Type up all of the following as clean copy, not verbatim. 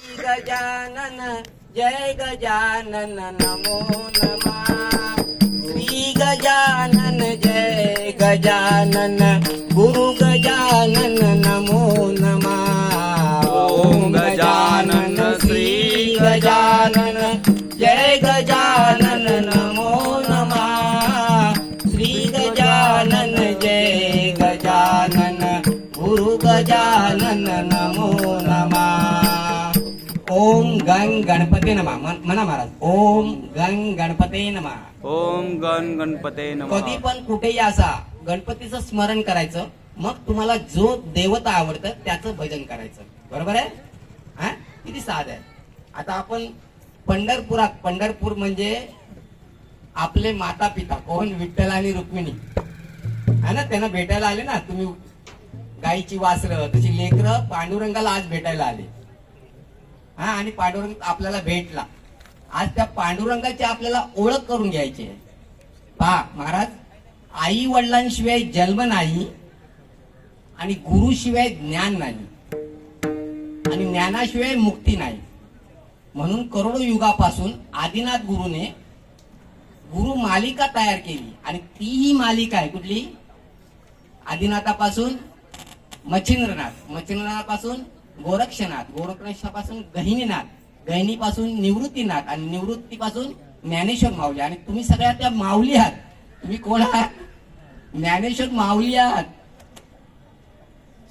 गजानन जय गजानन नमो नमः श्री गजानन जय गजानन गुरु गजानन नमो नमः ओम गजानन श्री गजानन जय गजानन नमो नमः श्री गजानन जय गजानन गुरु गजानन नमो नमः ओम गण गणपते नमः म्हणा महाराज ओम गण गणपते नमः ओम गण गणपते नमः कधी पण कुठेही असा गणपतीचं स्मरण करायचं मग तुम्हाला जो देवता आवडतं त्याचं भजन करायचं बरोबर आहे हा किती साध आहे आता आपण पंढरपुरात पंढरपूर म्हणजे आपले माता पिता कोण विठ्ठल आणि रुक्मिणी है ना त्यांना भेटायला आले ना तुम्ही गाईची वासरं तशी लेकरं पांडुरंगाला आज भेटायला आले हा आणि पांडुरंग आपल्याला भेटला आज त्या पांडुरंगाची आपल्याला ओळख करून घ्यायची आहे पहा महाराज आई वडिलांशिवाय जन्म नाही आणि गुरुशिवाय ज्ञान नाही आणि ज्ञानाशिवाय मुक्ती नाही म्हणून करोडो युगापासून आदिनाथ गुरुने गुरु मालिका तयार केली आणि तीही मालिका आहे कुठली आदिनाथापासून मच्छिंद्रनाथ मच्छिंद्रनाथापासून गोरक्षनाथ गोरक्षनाथापासून गहिनीनाथ गहिनीपासून निवृत्तीनाथ आणि निवृत्तीपासून ज्ञानेश्वर माऊली आणि तुम्ही सगळ्या त्या माऊली आहात तुम्ही कोण आहात ज्ञानेश्वर माऊली आहात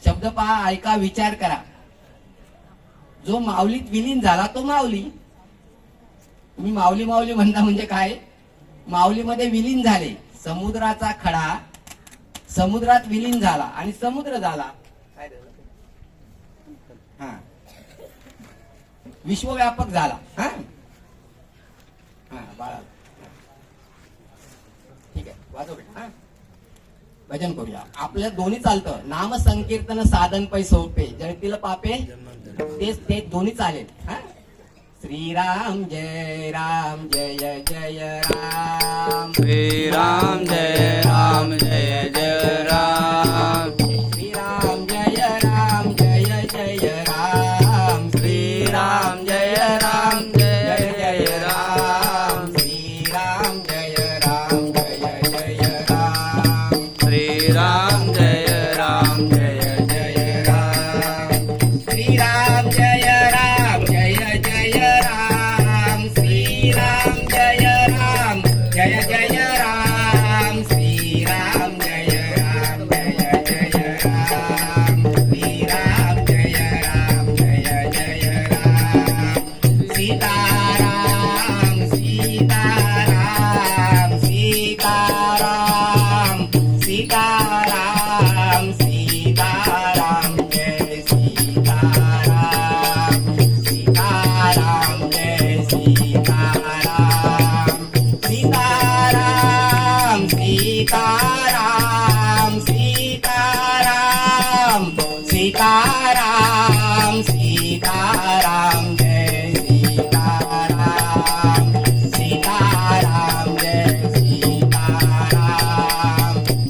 शब्द पहा ऐका विचार करा जो माऊलीत विलीन झाला तो माऊली तुम्ही माऊली माऊली म्हणता म्हणजे काय माऊलीमध्ये विलीन झाले समुद्राचा खडा समुद्रात विलीन झाला आणि समुद्र झाला काय हा विश्वव्यापक झाला हा हा बाळा ठीक आहे वाजव बेटा हा भजन करूया आपल्या दोन्ही चालतं नाम संकीर्तन साधन पै सोपे जळतील पापे ते दोन्ही चालेल हा श्रीराम जय जय राम श्रीराम जय जय राम श्रीराम जय जय राम श्रीराम जय जय राम श्रीराम जय जय राम श्रीराम जय जय राम श्रीराम जय जय राम श्रीराम जय जय राम श्रीराम जय जय राम श्रीराम जय जय राम सीताराम सीताराम सीताराम सीताराम सीताराम जय सीताराम सीताराम जय सीताराम सीताराम सीताराम सीताराम सीताराम सीताराम जय सीताराम सीताराम जय सीताराम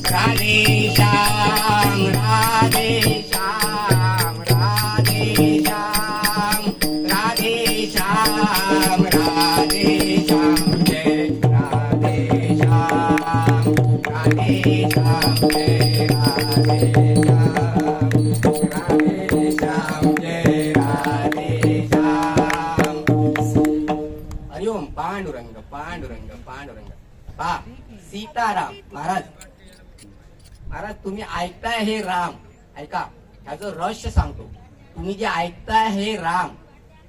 राधे श्याम राधे श्याम राधे श्याम राधे श्याम राधे श्याम जय राधे श्याम राधे श्याम जय राधे श्याम जय राधे श्याम हरिओम पांडुरंग पांडुरंग पांडुरंग पहा सीताराम महाराज महाराज तुम्ही ऐकताय हे राम ऐका ह्याचं रहस्य सांगतो तुम्ही जे ऐकताय हे राम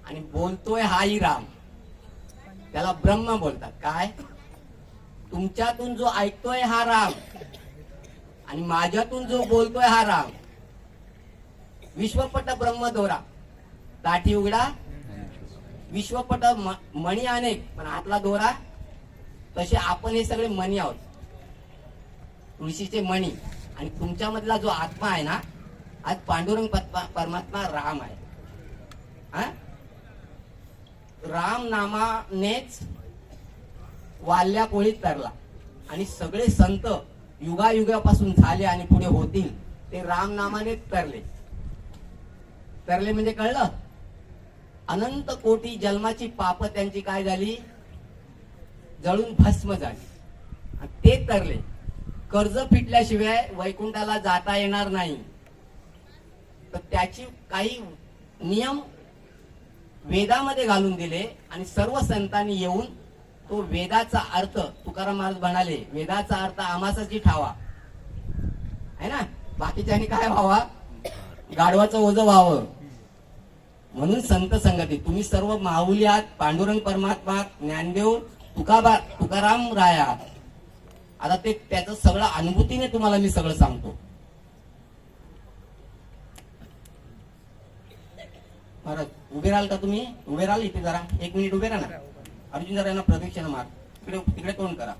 आणि बोलतोय हाही राम त्याला ब्रह्म बोलतात काय तुमच्यातून जो ऐकतोय हा राम आणि माझ्यातून जो बोलतोय हा राम विश्वपट ब्रह्म दोरा दाठी उघडा विश्वपट मणी अनेक पण आतला दोरा तसे आपण हे सगळे मणी आहोत तुळशीचे मणी आणि तुमच्या मधला जो आत्मा आहे ना आज पांडुरंग परमात्मा राम आहे हा राम नामानेच वाल्या कोळीत तरला आणि सगळे संत युगायुगापासून झाले आणि पुढे होतील ते राम नामानेच तरले तरले म्हणजे कळलं अनंत कोटी जन्माची पाप त्यांची काय झाली, जळून भस्म झाली. आणि ते तरले. कर्ज फिटल्याशिवाय वैकुंठाला जाता येणार नाही. तर त्याची काही नियम वेदामध्ये घालून दिले आणि सर्व संतांनी येऊन तो वेदाचा अर्थ, तुकाराम महाराज म्हणाले वेदाचा अर्थ आमासाची ठावा आहे ना, बाकीच्यानी काय व्हावा, गाढवाचं ओझं व्हावं. म्हणून संत संगती, तुम्ही सर्व माऊली आहात, पांडुरंग परमात्मा, ज्ञानदेव, तुकाराम राया. आता ते त्याचं सगळं अनुभूतीने तुम्हाला मी सगळं सांगतो. महाराज उभे राहाल का तुम्ही, उभे राहाल इथे जरा 1 मिनिट उभे राहा ना. अर्जुन जरा यांना प्रदक्षिणा मार, तिकडे तोंड करा,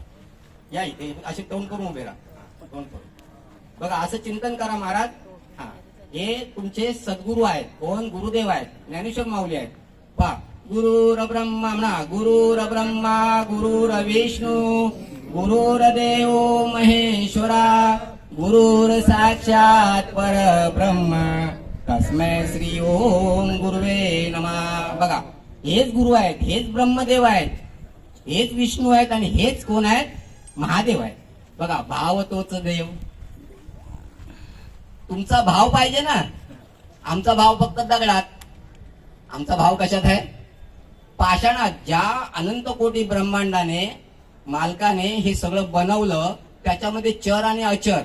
या इथे असे तोंड करून उभे राहा, तोंड करून बघा, असं चिंतन करा महाराज. हा, हे तुमचे सद्गुरू आहेत. कोण, गुरुदेव आहेत, ज्ञानेश्वर माऊली आहेत. पहा, गुरुर ब्रह्मा म्हणा, गुरुर ब्रह्मा गुरुर विष्णू गुरुर्देव महेश्वरा गुरुर साक्षात परब्रह्म तस्मै श्री ओम गुरुवे नमः. बघा, हेच गुरु आहेत, हेच ब्रह्मदेव आहेत, हेच विष्णू आहेत आणि हेच कोण आहेत, महादेव आहेत. बघा, भाव तोच देव. तुमचा भाव पाहिजे ना. आमचा भाव फक्त दगडात, आमचा भाव कशात आहे, पाषाणात. ज्या अनंत कोटी ब्रह्मांडाने मालकाने हे सगळं बनवलं, त्याच्यामध्ये चर आणि अचर.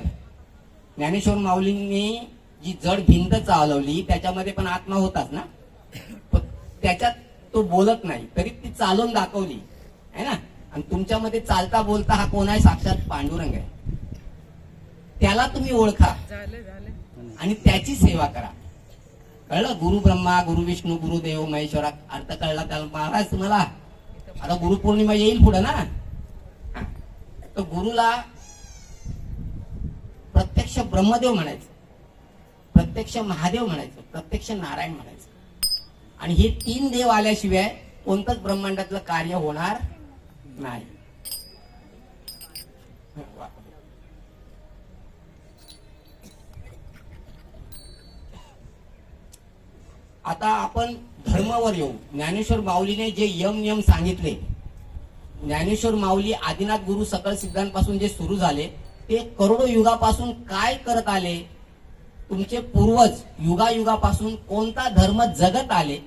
ज्ञानेश्वर माऊलींनी जी जड भिंत चालवली त्याच्यामध्ये पण आत्मा होताच ना, पण त्याच्यात तो बोलत नाही तरी ती चालवून दाखवली आहे ना. आणि तुमच्यामध्ये चालता बोलता हा कोण आहे, साक्षात पांडुरंग आहे. त्याला तुम्ही ओळखा आणि त्याची सेवा करा. कळलं, गुरु ब्रह्मा गुरु विष्णू गुरुदेव महेश्वरा अर्थ कळला त्याला महाराज तुम्हाला. आता गुरुपौर्णिमा येईल पुढे ना. तर गुरुला प्रत्यक्ष ब्रह्मदेव म्हणायचं, प्रत्यक्ष महादेव म्हणायचं, प्रत्यक्ष नारायण म्हणायचं. आणि हे 3 देव आल्याशिवाय कोणतंच ब्रह्मांडातलं कार्य होणार नाही. आता आपण धर्मावर येऊ. ज्ञानेश्वर माऊलीने जे यम नियम सांगितले, ज्ञानेश्वर माऊली आदिनाथ गुरु सकळ सिद्धांपासून जे सुरू झाले ते करोडो युगापासून काय करत आले, तुमचे पूर्वज युगायुगापासून कोणता धर्म जगत आले,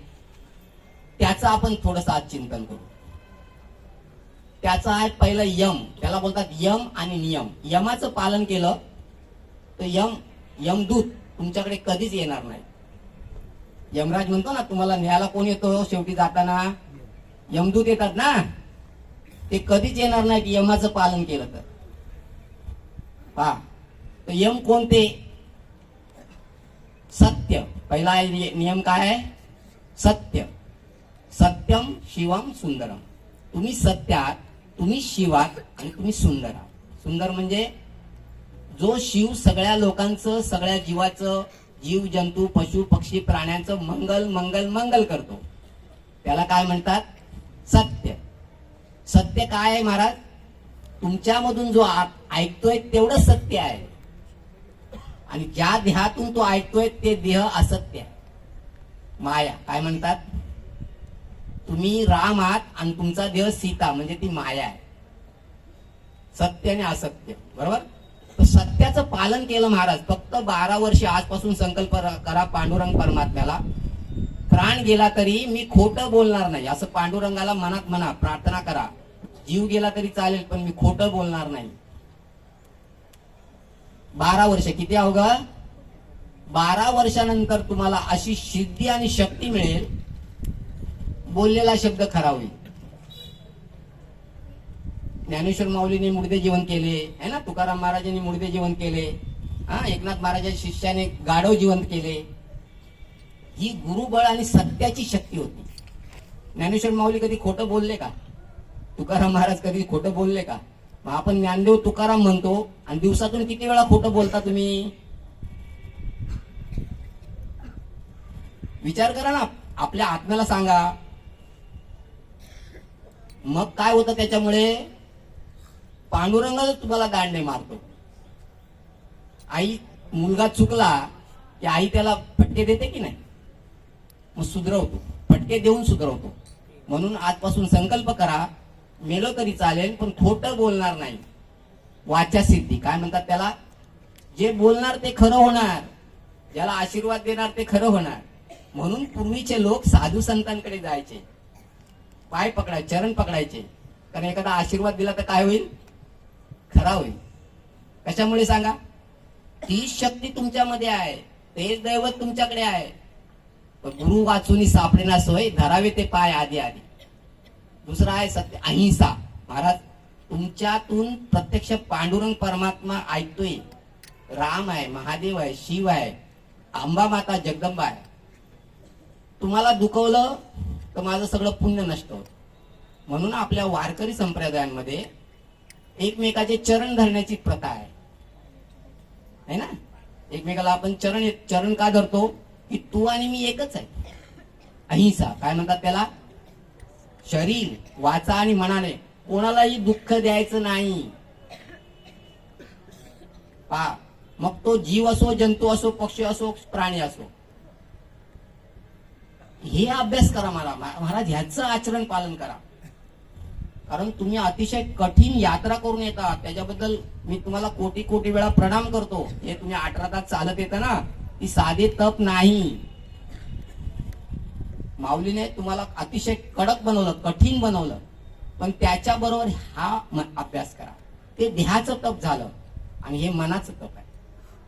त्याचं आपण थोडस आज चिंतन करू. त्याचं आहे पहिलं यम, त्याला बोलतात यम आणि नियम. यमाचं पालन केलं तर यमदूत तुमच्याकडे कधीच येणार नाही. यमराज म्हणतो ना, तुम्हाला न्यायला कोण येतो शेवटी जाताना, यमदूत येतात ना, ते कधीच येणार नाही की यमाचं पालन केलं तर. पहा, तर यम कोणते, सत्य. पहिला नियम काय आहे, सत्य. सत्यम शिवम सुंदरम. तुम्ही सत्य आहात, तुम्ही शिव आहात आणि तुम्ही सुंदर आहात. सुंदर म्हणजे जो शिव सगळ्या लोकांचं, सगळ्या जीवाचं, जीव जंतू पशु पक्षी प्राण्यांचं मंगल मंगल मंगल करतो, त्याला काय म्हणतात, सत्य. सत्य काय आहे महाराज, तुमच्यामधून जो ऐकतोय तेवढं सत्य आहे. आणि ज्या देहातून तो ऐकतोय ते देह असत्य आहे, माया. काय म्हणतात, तुम्ही राम आहात आणि तुमचा देह सीता, म्हणजे ती माया आहे. सत्य आणि असत्य, बरोबर. तर सत्याचं पालन केलं महाराज. फक्त 12 वर्ष आजपासून संकल्प करा पांडुरंग परमात्म्याला, प्राण गेला तरी मी खोटं बोलणार नाही, असं पांडुरंगाला मनात म्हणा, प्रार्थना करा. जीव गेला तरी चालेल पण मी खोटं बोलणार नाही. 12 वर्ष किती अवघं, 12 वर्षानंतर तुम्हाला अशी सिद्धी आणि शक्ती मिळेल, बोललेला शब्द खरा होईल. ज्ञानेश्वर माऊलीने मुर्दे जीवन केले है ना, तुकाराम महाराजांनी मुर्दे जीवन केले, एकनाथ महाराजांच्या शिष्याने गाढव जीवन केले. ही गुरुबळ आणि सत्याची शक्ती होती. ज्ञानेश्वर माऊली कधी खोटं बोलले का, तुकाराम महाराज कधी खोटं बोलले का. मग आपण ज्ञानदेव तुकाराम म्हणतो आणि दिवसातून किती वेळा खोटं बोलता तुम्ही, विचार करा ना, आपल्या आत्म्याला सांगा. मग काय होतं त्याच्यामुळे, पांडुरंगाच तुम्हाला दांडे मारतो. आई, मुलगा चुकला की आई त्याला फटके देते की नाही, मग सुधरवतो. फटके देऊन सुधारवतो. म्हणून आजपासून संकल्प करा, मेलो तरी चालेल पण खोटं बोलणार नाही. वाचा सिद्धी काय म्हणतात त्याला, जे बोलणार ते खरं होणार, ज्याला आशीर्वाद देणार ते खरं होणार. म्हणून पूर्वीचे लोक साधू संतांकडे जायचे, पाय पकडायचे, चरण पकडायचे. कारण एखादा आशीर्वाद दिला तर काय होईल, खरा होईल. कशामुळे सांगा, तीच शक्ती तुमच्यामध्ये आहे, तेच दैवत तुमच्याकडे आहे. गुरु वाचून सापडेना सोय, धरावे ते पाय आधी आधी. दुसरा आहे सत्य अहिंसा. महाराज तुमच्यातून प्रत्यक्ष पांडुरंग परमात्मा ऐकतोय. राम आहे, महादेव आहे, शिव आहे, अंबा माता जगदंबा आहे. तुम्हाला दुखवलं तर माझं सगळं पुण्य नष्ट होत. म्हणून आपल्या वारकरी संप्रदायांमध्ये एकमेकाचे चरण धरण्याची प्रथा आहे ना. एकमेकाला आपण चरण का धरतो, की तू आणि मी एकच आहे. अहिंसा काय म्हणतात त्याला, शरीर वाचा आणि मनाने कोणालाही दुःख द्यायचं नाही. पहा, मग तो जीव असो, जंतू असो, पक्षी असो, प्राणी असो. हे अभ्यास करा मला महाराज, ह्याचं आचरण पालन करा. कारण तुम्ही अतिशय कठीण यात्रा करून येता, त्याच्याबद्दल मी तुम्हाला कोटी कोटी वेळा प्रणाम करतो. हे तुम्ही 18 तास चालत येता ना, ती साधे तप नाही. माऊलीने तुम्हाला अतिशय कडक बनवलं, कठीण बनवलं, पण त्याच्याबरोबर हा अभ्यास करा. ते देहाचं तप झालं आणि हे मनाचं तप आहे,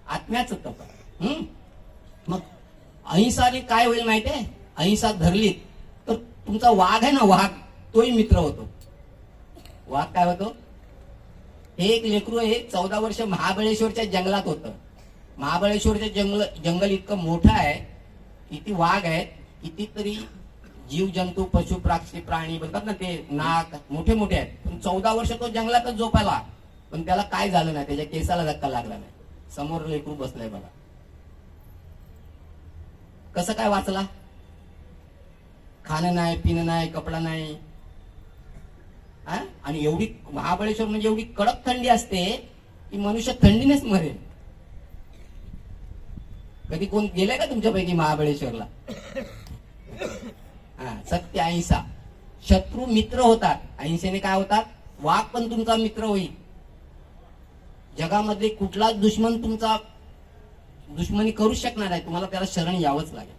आत्म्याचं तप आहे. मग अहिंसाने काय होईल माहितीये, अहिंसा धरलीत तर तुमचा वाघ आहे ना, वाघ तोही मित्र होतो. वाघ काय होतो, हे एक लेकरू आहे, 14 वर्ष महाबळेश्वरच्या जंगलात होतं. महाबळेश्वरचं जंगल इतकं मोठं आहे, किती वाघ आहेत, कितीतरी जीव जंतू, पशु पक्षी प्राणी बोलतात ना, ते नाक मोठे मोठे आहेत. पण 14 वर्ष तो जंगलातच झोपायला, पण त्याला काय झालं नाही, त्याच्या केसाला धक्का लागला नाही. समोर लेकरू बसलाय बघा, कसं काय वाचला. खाणं नाही, पिणं नाही, कपडा नाही. आणि एवढी महाबळेश्वर म्हणजे एवढी कडक थंडी असते की मनुष्य थंडीनेच मरेल. कधी कोण गेले का तुमच्यापैकी महाबळेश्वरला. सत्य अहिंसा. शत्रू मित्र होतात, अहिंसेने काय होतात, वाघ पण तुमचा मित्र होईल. जगामध्ये कुठलाच दुश्मन तुमचा दुश्मनी करू शकणार नाही, तुम्हाला त्याला शरण यावंच लागेल.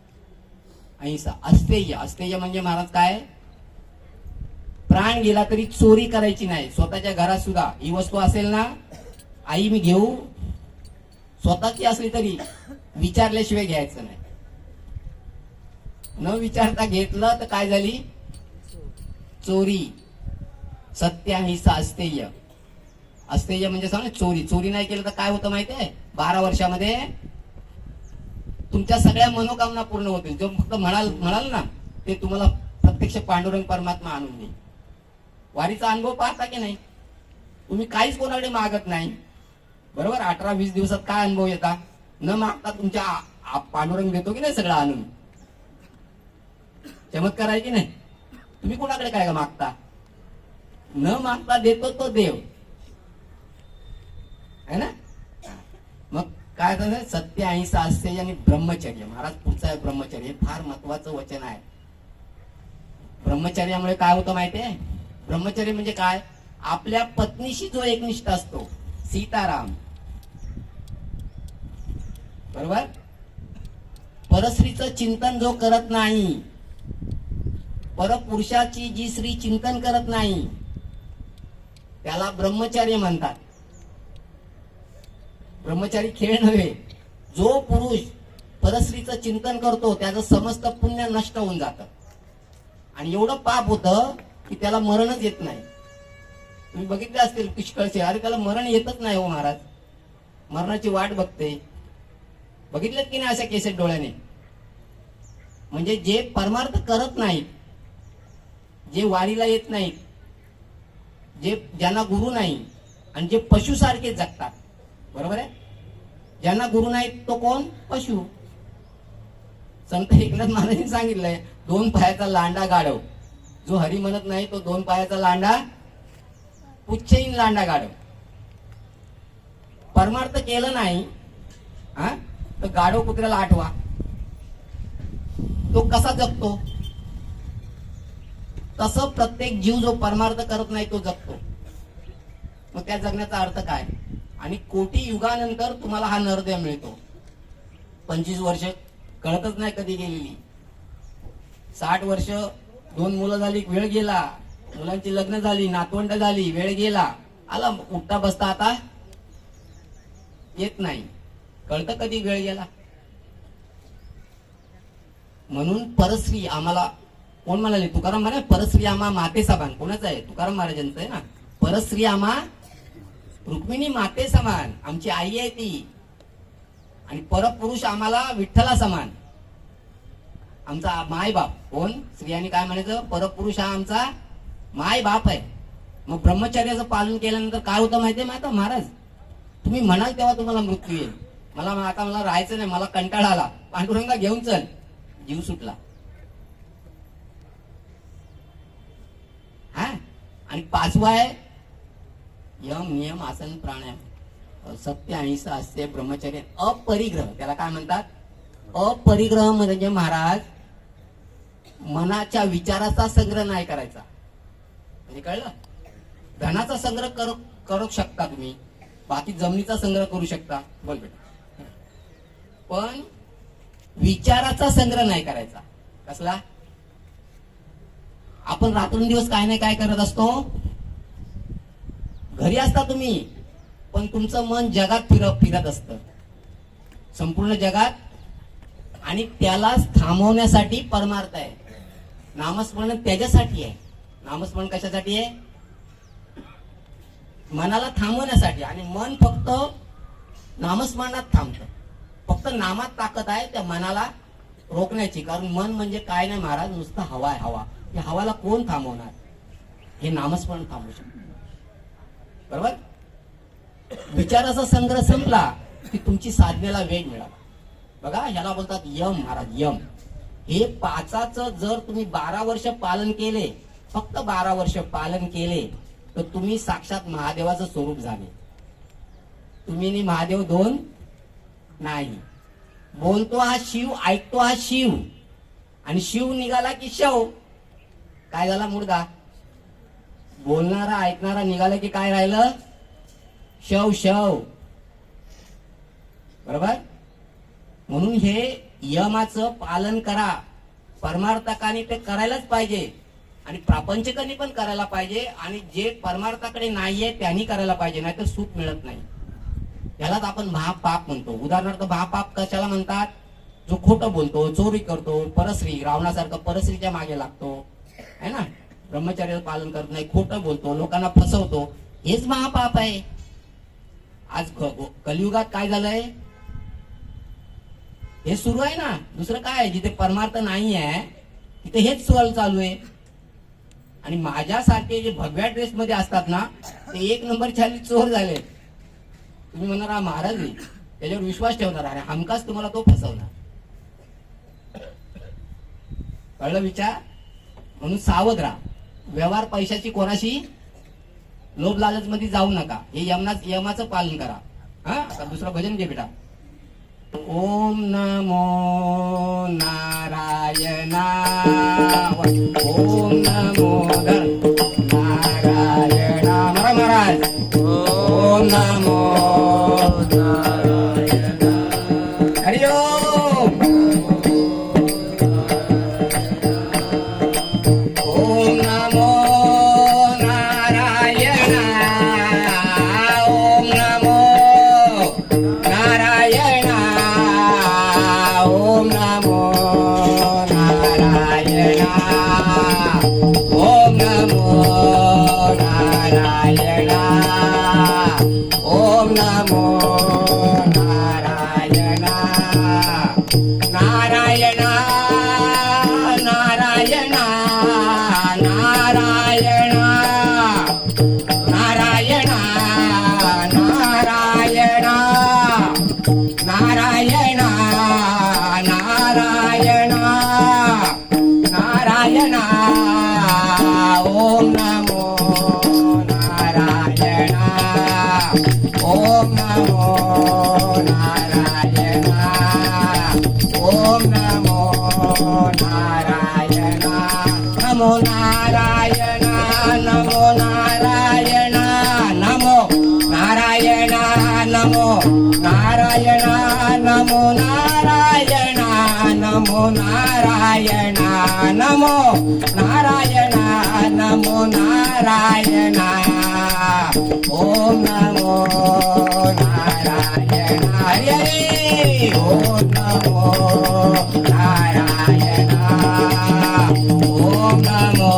अहिंसा. अस्तेय. अस्तेय म्हणजे महाराज काय, प्राण गेला तरी चोरी करायची नाही. स्वतःच्या घरात सुद्धा ही वस्तू असेल ना, आई मी घेऊ, स्वतःची असली तरी विचारल्याशिवाय घ्यायचं नाही. न विचारता घेतलं तर काय झाली, चोरी. सत्य अहिंसा अस्तेय. अस्तेय म्हणजे सांग, चोरी. चोरी नाही केलं तर काय होतं माहितीये, 12 वर्षामध्ये तुमच्या सगळ्या मनोकामना पूर्ण होतील. जो फक्त म्हणाल ना, ते तुम्हाला प्रत्यक्ष पांडुरंग परमात्मा आणून देईल. वारीचा अनुभव पाहता की नाही तुम्ही, काहीच कोणाकडे मागत नाही, बरोबर. 18-20 दिवसात काय अनुभव येतात, न मागता तुमच्या पांडुरंग देतो की नाही सगळं आणून. चमत्कार आहे की नाही. तुम्ही कोणाकडे काय मागता, न मागता देतो तो देव आहे ना. मग काय झालं, सत्य अहिंसा अस्तेय आणि ब्रह्मचर्य. महाराज पुढचं आहे ब्रह्मचर्य. हे फार महत्वाचं वचन आहे. ब्रह्मचर्यामुळे काय होतं माहितीये, ब्रह्मचर्य म्हणजे काय, आपल्या पत्नीशी जो एकनिष्ठ असतो, सीताराम, बरोबर. परस्त्रीचं चिंतन जो करत नाही, परपुरुषाची जी स्त्री चिंतन करत नाही, त्याला ब्रह्मचर्य म्हणतात. ब्रह्मचारी खेळ नव्हे. जो पुरुष परस्त्रीचं चिंतन करतो त्याचं समस्त पुण्य नष्ट होऊन जातं आणि एवढं पाप होतं की त्याला मरणच येत नाही. तुम्ही बघितले असतील पुष्कळचे, अरे त्याला मरण येतच नाही हो महाराज, मरणाची वाट बघते. बघितलं की नाही अशा केसेस डोळ्याने. म्हणजे जे परमार्थ करत नाहीत, जे वारीला येत नाहीत, जे ज्यांना गुरु नाही आणि जे पशुसारखे जगतात, बरोबर आहे. ज्यांना गुरु नाहीत तो कोण, पशु. संत एकनाथ महाराजांनी सांगितलंय, 2 पायाचा लांडा गाढव. जो हरी म्हणत नाही तो 2 पायाचा लांडा, पुच्छहीन लांडा गाढव. परमार्थ केलं नाही तर गाढव कुत्र्याला आठवा. तो कसा जगतो, तसं प्रत्येक जीव जो परमार्थ करत नाही तो जगतो. मग त्या जगण्याचा अर्थ काय? आणि कोटी युगानंतर तुम्हाला हा नरदेह मिळतो. 25 वर्ष कळतच नाही कधी गेलेली. 60 वर्ष 2 मुलं झाली, वेळ गेला. मुलांची लग्न झाली, नातवंड झाली, वेळ गेला. आला उठता बसता आता येत नाही. कळतं कधी वेळ गेला. म्हणून परश्री आम्हाला कोण म्हणाले? तुकाराम म्हणाले परश्री आम्हा माते समान. कोणाचं आहे? तुकाराम महाराजांचं आहे ना. परश्री आम्हा रुक्मिणी माते समान, आमची आई आहे ती. आणि परपुरुष आम्हाला विठ्ठला समान, आमचा माय बाप. कोण? स्त्रियांनी काय म्हणायचं? परपुरुष हा आमचा माय बाप आहे. मग ब्रह्मचर्याचं पालन केल्यानंतर काय होतं माहितीये? माहिती महाराज, तुम्ही म्हणाल तेव्हा तुम्हाला मृत्यू येईल. मला राहायचं नाही, मला कंटाळा आला, पांडुरंगा घेऊन चल. जीव सुटला. हा. आणि 5वा आहे यम नियम आसन प्राणायाम, सत्य अहिंसा असते ब्रह्मचर्य अपरिग्रह. त्याला काय म्हणतात? अपरिग्रह म्हणजे महाराज मनाच्या विचाराचा संग्रह नाही करायचा. म्हणजे कळलं? धनाचा संग्रह करू शकता तुम्ही, बाकी जमिनीचा संग्रह करू शकता. बोल बेटा. पण विचाराचा संग्रह नाही करायचा. कसला? आपण रात्रंदिवस काय नाही काय करत असतो. घरी असता तुम्ही, पण तुमचं मन जगात फिरत असतं, संपूर्ण जगात. आणि त्यालाच थांबवण्यासाठी परमार्थ आहे. नामस्मरण त्याच्यासाठी आहे. नामस्मरण कशासाठी आहे? मनाला थांबवण्यासाठी. आणि मन फक्त नामस्मरणात थांबतं. फक्त नामात ताकद आहे त्या मनाला रोखण्याची. कारण मन म्हणजे काय नाही महाराज, नुसतं हवा आहे. हवा. या हवाला कोण थांबवणार? हे नामस्मरण थांबवू शकतो. बरोबर? विचाराचा संग्रह संपला की तुमची साधनेला वेग मिळाला. बघा, ह्याला बोलतात यम महाराज. यम हे 5चं जर तुम्ही 12 वर्ष पालन केले, फक्त 12 वर्ष पालन केले, तर तुम्ही साक्षात महादेवाचं स्वरूप झाले. तुम्ही नि महादेव दोन नाही. बोलतो हा शिव, ऐकतो हा शिव. आणि शिव निघाला की शव. काय झाला मुर्दा? बोलणारा ऐकणारा निघाला की काय राहिलं? शव. शव. बरोबर? म्हणून हे यमाचं पालन करा. परमार्थकाने ते करायलाच पाहिजे आणि प्रापंचिकांनी पण करायला पाहिजे. आणि जे परमार्थाकडे नाहीये त्यांनी करायला पाहिजे, नाहीतर सुख मिळत नाही. यालाच आपण महापाप म्हणतो. उदाहरणार्थ महापाप कशाला म्हणतात? जो खोटं बोलतो, चोरी करतो, परश्री, रावणासारखं परश्रीच्या मागे लागतो, है ना, ब्रह्मचर्याचं पालन करत नाही, खोटं बोलतो, लोकांना फसवतो, हेच महापाप आहे. आज कलियुगात काय झालंय? हे सुरू आहे ना. दुसरं काय आहे? जिथे परमार्थ नाही आहे तिथे हेच चालू आहे. आणि माझ्यासारखे जे भगव्या ड्रेस मध्ये असतात ना, ते 1 नंबर छाली चोर झाले. तुम्ही म्हणणार हा महाराज आहे, त्याच्यावर विश्वास ठेवणार आणि हमखास तुम्हाला तो फसवणार. कळलं विचार? म्हणून सावध राहा. व्यवहार पैशाची कोणाशी लोभ लालच मध्ये जाऊ नका. हे यमाचं पालन करा. हा. आता दुसरं भजन घे बेटा. ओम नमो नारायणाय. ओम नमो नारायण. महाराज ओम नमो नारायण. हरि ओम. ओम नमो नारायण. ओम नमो नारायण. ओम नमो नारायण. ओम नमो नारायण. ओम नमो नारायण. नारायण नारायण नारायण नारायण नारायण नारायण नारायण नारायण. ओम नमो नारायण. ओम नमो नारायण. ओम नमो नारायण. नमो नमो नारायण नमो नारायण नमो नारायण नमो नारायण नमो नारायण नमो नारायण नमो नारायण नमो नारायण ओम नमो नारायण हरि हरि ओम नमो नारायण ओम नमो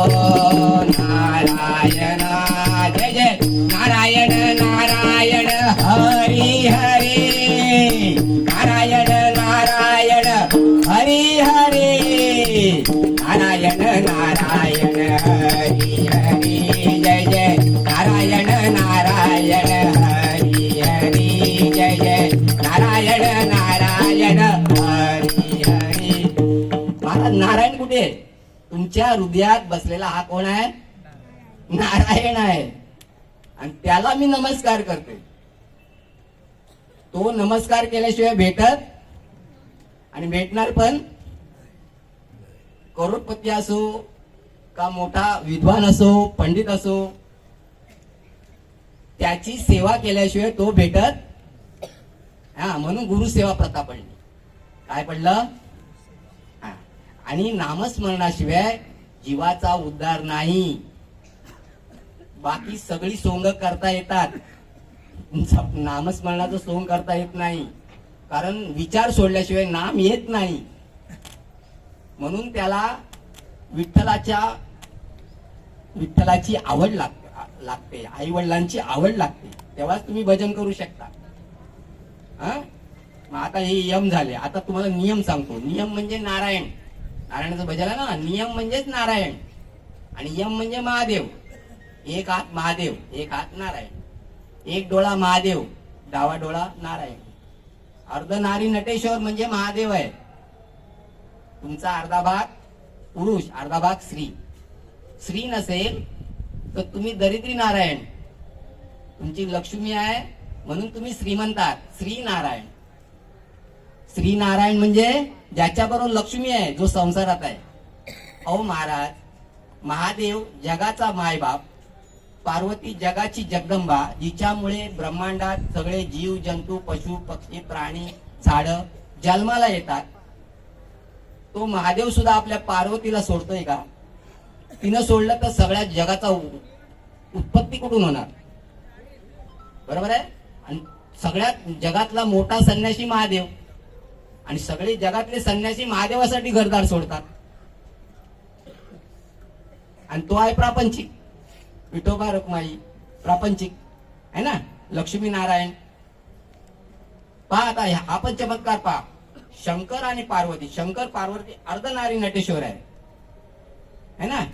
नारायण जय जय नारायण नारायण हरि हरि नारायण नारायण हरि हरि नारायण नारायण हरि हरि जय जय नारायण नारायण हरि हरि जय जय नारायण नारायण हरि हरि महाराज नारायण कुठे आहे? तुमच्या हृदयात बसलेला हा कोण आहे? नारायण आहे. आणि त्याला मी नमस्कार करते. तो नमस्कार केल्याशिवाय भेटत आणि भेटणार पण करोडपती असो का मोठा विद्वान असो पंडित असो, त्याची सेवा केल्याशिवाय तो भेटत. हा म्हणून गुरुसेवा प्रथा पडली. काय पडलं? आणि नामस्मरणाशिवाय जीवाचा उद्धार नाही. बाकी सगळी सोंग करता येतात, नामस्मरणाचं सोंग करता येत नाही. कारण विचार सोडल्याशिवाय नाम येत नाही. म्हणून त्याला विठ्ठलाची आवड लागते, आई वडिलांची आवड लागते, तेव्हाच तुम्ही भजन करू शकता. मग आता हे यम झाले. आता तुम्हाला नियम सांगतो. नियम म्हणजे नारायण. नारायणाचं भजन आहे ना. नियम म्हणजेच नारायण आणि यम म्हणजे महादेव. एक हात महादेव, एक हात नारायण. एक डोळा महादेव, डावा डोळा नारायण. अर्धनारी नटेश्वर म्हणजे महादेव आहे. तुमचा अर्धा भाग पुरुष, अर्धा भाग स्त्री. स्त्री नसेल तर तुम्ही दरिद्री नारायण. तुमची लक्ष्मी आहे म्हणून तुम्ही श्रीमंत आहात. श्री नारायण. श्री नारायण म्हणजे ज्याच्याबरोबर लक्ष्मी आहे, जो संसारात आहे. अहो महाराज, महादेव जगाचा मायबाप, पार्वती जगाची जगदंबा, जिच्यामुळे ब्रह्मांडात सगळे जीव जंतू पशु पक्षी प्राणी झाड जन्माला येतात. तो महादेव सुद्धा आपल्या पार्वतीला सोडतोय का? तिनं सोडलं तर सगळ्या जगाचा उत्पत्ती कुठून होणार? बरोबर आहे. आणि सगळ्यात जगातला मोठा संन्यासी महादेव, आणि सगळे जगातले संन्यासी महादेवासाठी घरदार सोडतात. आणि तो आहे प्रापंचिक. विठोबा रखुमाई प्रापंचिक आहे ना. लक्ष्मी नारायण. पहा आता हा पण चमत्कार पहा. शंकर आणि पार्वती. शंकर पार्वती अर्धनारी नटेश्वर आहे ना.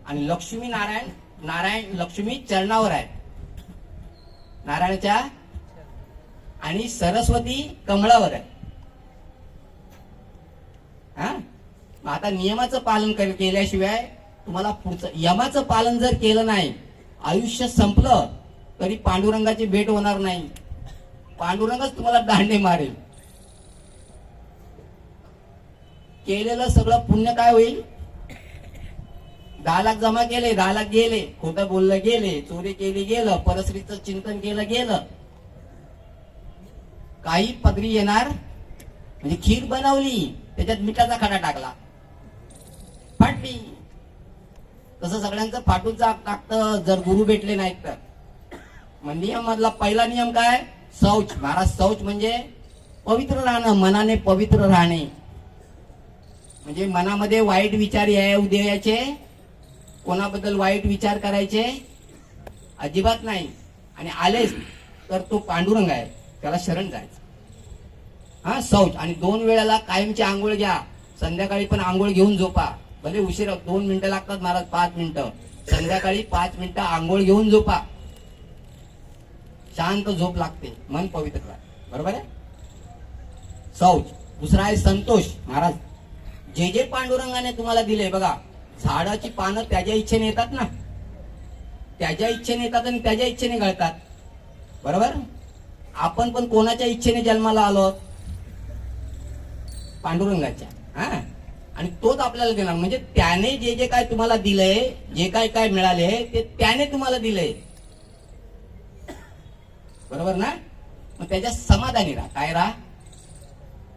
आणि लक्ष्मी नारायण, नारायण लक्ष्मी चरणावर आहे नारायणाच्या. आणि सरस्वती कमळावर आहे. आता नियमाचं पालन केल्याशिवाय तुम्हाला पुढचं, यमाचं पालन जर केलं नाही, आयुष्य संपलं तरी पांडुरंगाची भेट होणार नाही. पांडुरंगच तुम्हाला दांडे मारेल. केलेलं सगळं पुण्य काय होईल? 10 लाख जमा केले, 10 लाख गेले. खोटं बोललं गेले, चोरी केली गेलं, परस्त्रीचं चिंतन केलं गेलं. काही पदरी येणार. म्हणजे खीर बनवली, त्याच्यात मिठाचा खडा टाकला, फाटली. तसं सगळ्यांचं फाटून टाकतं जर गुरु भेटले नाहीत तर. मग नियम मधला पहिला नियम काय? शौच. महाराज शौच म्हणजे पवित्र राहणं, मनाने पवित्र राहणे. म्हणजे मनामध्ये वाईट विचार येऊ द्यायचे, कोणाबद्दल वाईट विचार करायचे अजिबात नाही. आणि आलेच तर तो पांडुरंग आहे, त्याला शरण जायचं. शौच. आणि 2 वेळेला कायमची आंघोळ घ्या. संध्याकाळी पण आंघोळ घेऊन झोपा. भले उशिरा 2 मिनिटं लागतात महाराज, 5 मिनिटं. संध्याकाळी 5 मिनिटं आंघोळ घेऊन झोपा. शांत झोप लागते, मन पवित्र राहते. बरोबर आहे. शौच. दुसरा आहे संतोष. महाराज जे पांडुरंगाने तुम्हाला दिले बघा, झाडाची पानं त्याच्या इच्छेने येतात ना, त्याच्या इच्छेने येतात आणि त्याच्या इच्छेने गळतात. बरोबर. आपण पण कोणाच्या इच्छेने जन्माला आलो? पांडुरंगाच्या. आणि तोच आपल्याला देणार. म्हणजे त्याने जे जे काय तुम्हाला दिलंय, जे काय काय मिळाले ते त्याने तुम्हाला दिलंय, बरोबर ना? मग त्याच्या समाधानी राहा. काय राहा?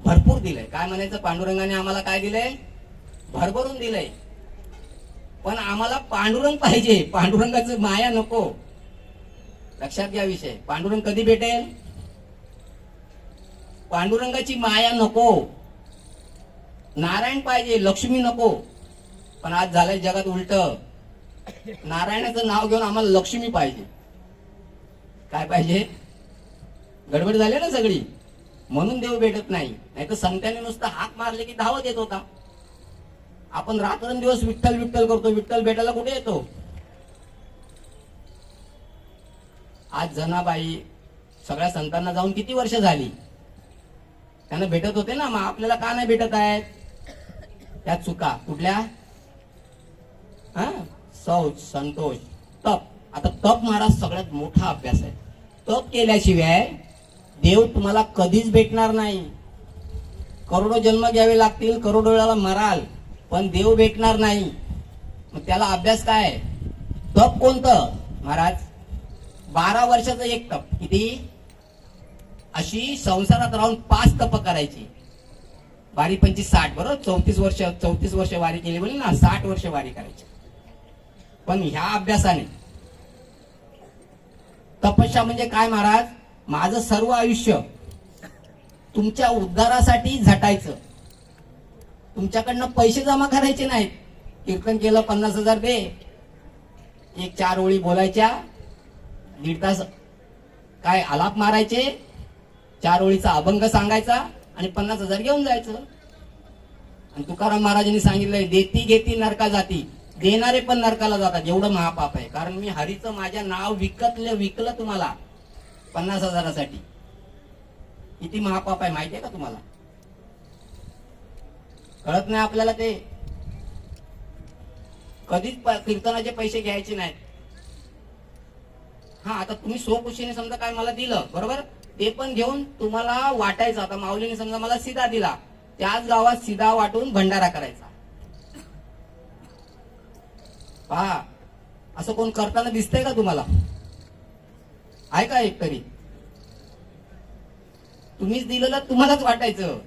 भरपूर दिलंय. काय म्हणायचं? पांडुरंगाने आम्हाला काय दिलंय? भरभरून दिलंय. पण आम्हाला पांडुरंग पाहिजे, पांडुरंगाचं माया नको. लक्षात घ्या विषय. पांडुरंग कधी भेटेल? पांडुरंगाची माया नको. नारायण पाहिजे, लक्ष्मी नको. पण आज झालंय जगात उलट. नारायणाचं नाव घेऊन आम्हाला लक्ष्मी पाहिजे. काय पाहिजे? गडबड झाली ना सगळी. म्हणून देव भेटत नाही. नाही तर संतांनी नुसतं हाक मारले की धावत येत होता. आपण रात्रंदिवस विठ्ठल विठ्ठल करतो, विठ्ठल भेटायला कुठे येतो? आज जनाबाई सगळ्या संतांना जाऊन किती वर्ष झाली? त्यांना भेटत होते ना, मग आपल्याला का नाही भेटत आहेत? त्या चुका कुठल्या? शौच, संतोष, तप. आता तप महाराज सगळ्यात मोठा अभ्यास आहे. तप केल्याशिवाय देव तुम्हाला कधीच भेटणार नाही. करोडो जन्म घ्यावे लागतील, करोडो वेळाला मराल, पण देव भेटणार नाही. मग त्याला अभ्यास काय? तप कोणतं महाराज? 12 वर्षाचं एक तप. किती? अशी संसारात राहून 5 तप करायची. 12 पंचवीस 60, बरोबर? 34 वर्ष वारी केली बोल ना, 60 वर्ष वारी करायची. पण ह्या अभ्यासाने तपस्या म्हणजे काय महाराज? माझं सर्व आयुष्य तुमच्या उद्धारासाठी झटायचं. तुमच्याकडनं पैसे जमा करायचे नाहीत. कीर्तन केलं 50,000 दे, एक 4 ओळी बोलायच्या, 1.5 तास काय आलाप मारायचे, 4 ओळीचा अभंग सांगायचा आणि 50,000 घेऊन जायचं. आणि तुकाराम महाराजांनी सांगितलंय, देती घेती नरका जाती. देणारे पण नरकाला जातात. एवढं महापाप आहे. कारण मी हरीचं माझ्या नाव विकलं तुम्हाला 50,000साठी. किती महापाप आहे माहितीये का तुम्हाला? कळत नाही आपल्याला ते. कधीच कीर्तनाचे पैसे घ्यायचे नाहीत. हा, आता तुम्ही स्वखुशीने समजा काय मला दिलं, बरोबर, ते पण घेऊन तुम्हाला वाटायचं. आता माऊलीने समजा मला सिधा दिला, त्याच गावात सिधा वाटून भंडारा करायचा. पहा, असं कोण करताना दिसतंय का तुम्हाला? आहे का एक तरी? तुम्हीच दिलेलं तुम्हालाच वाटायचं.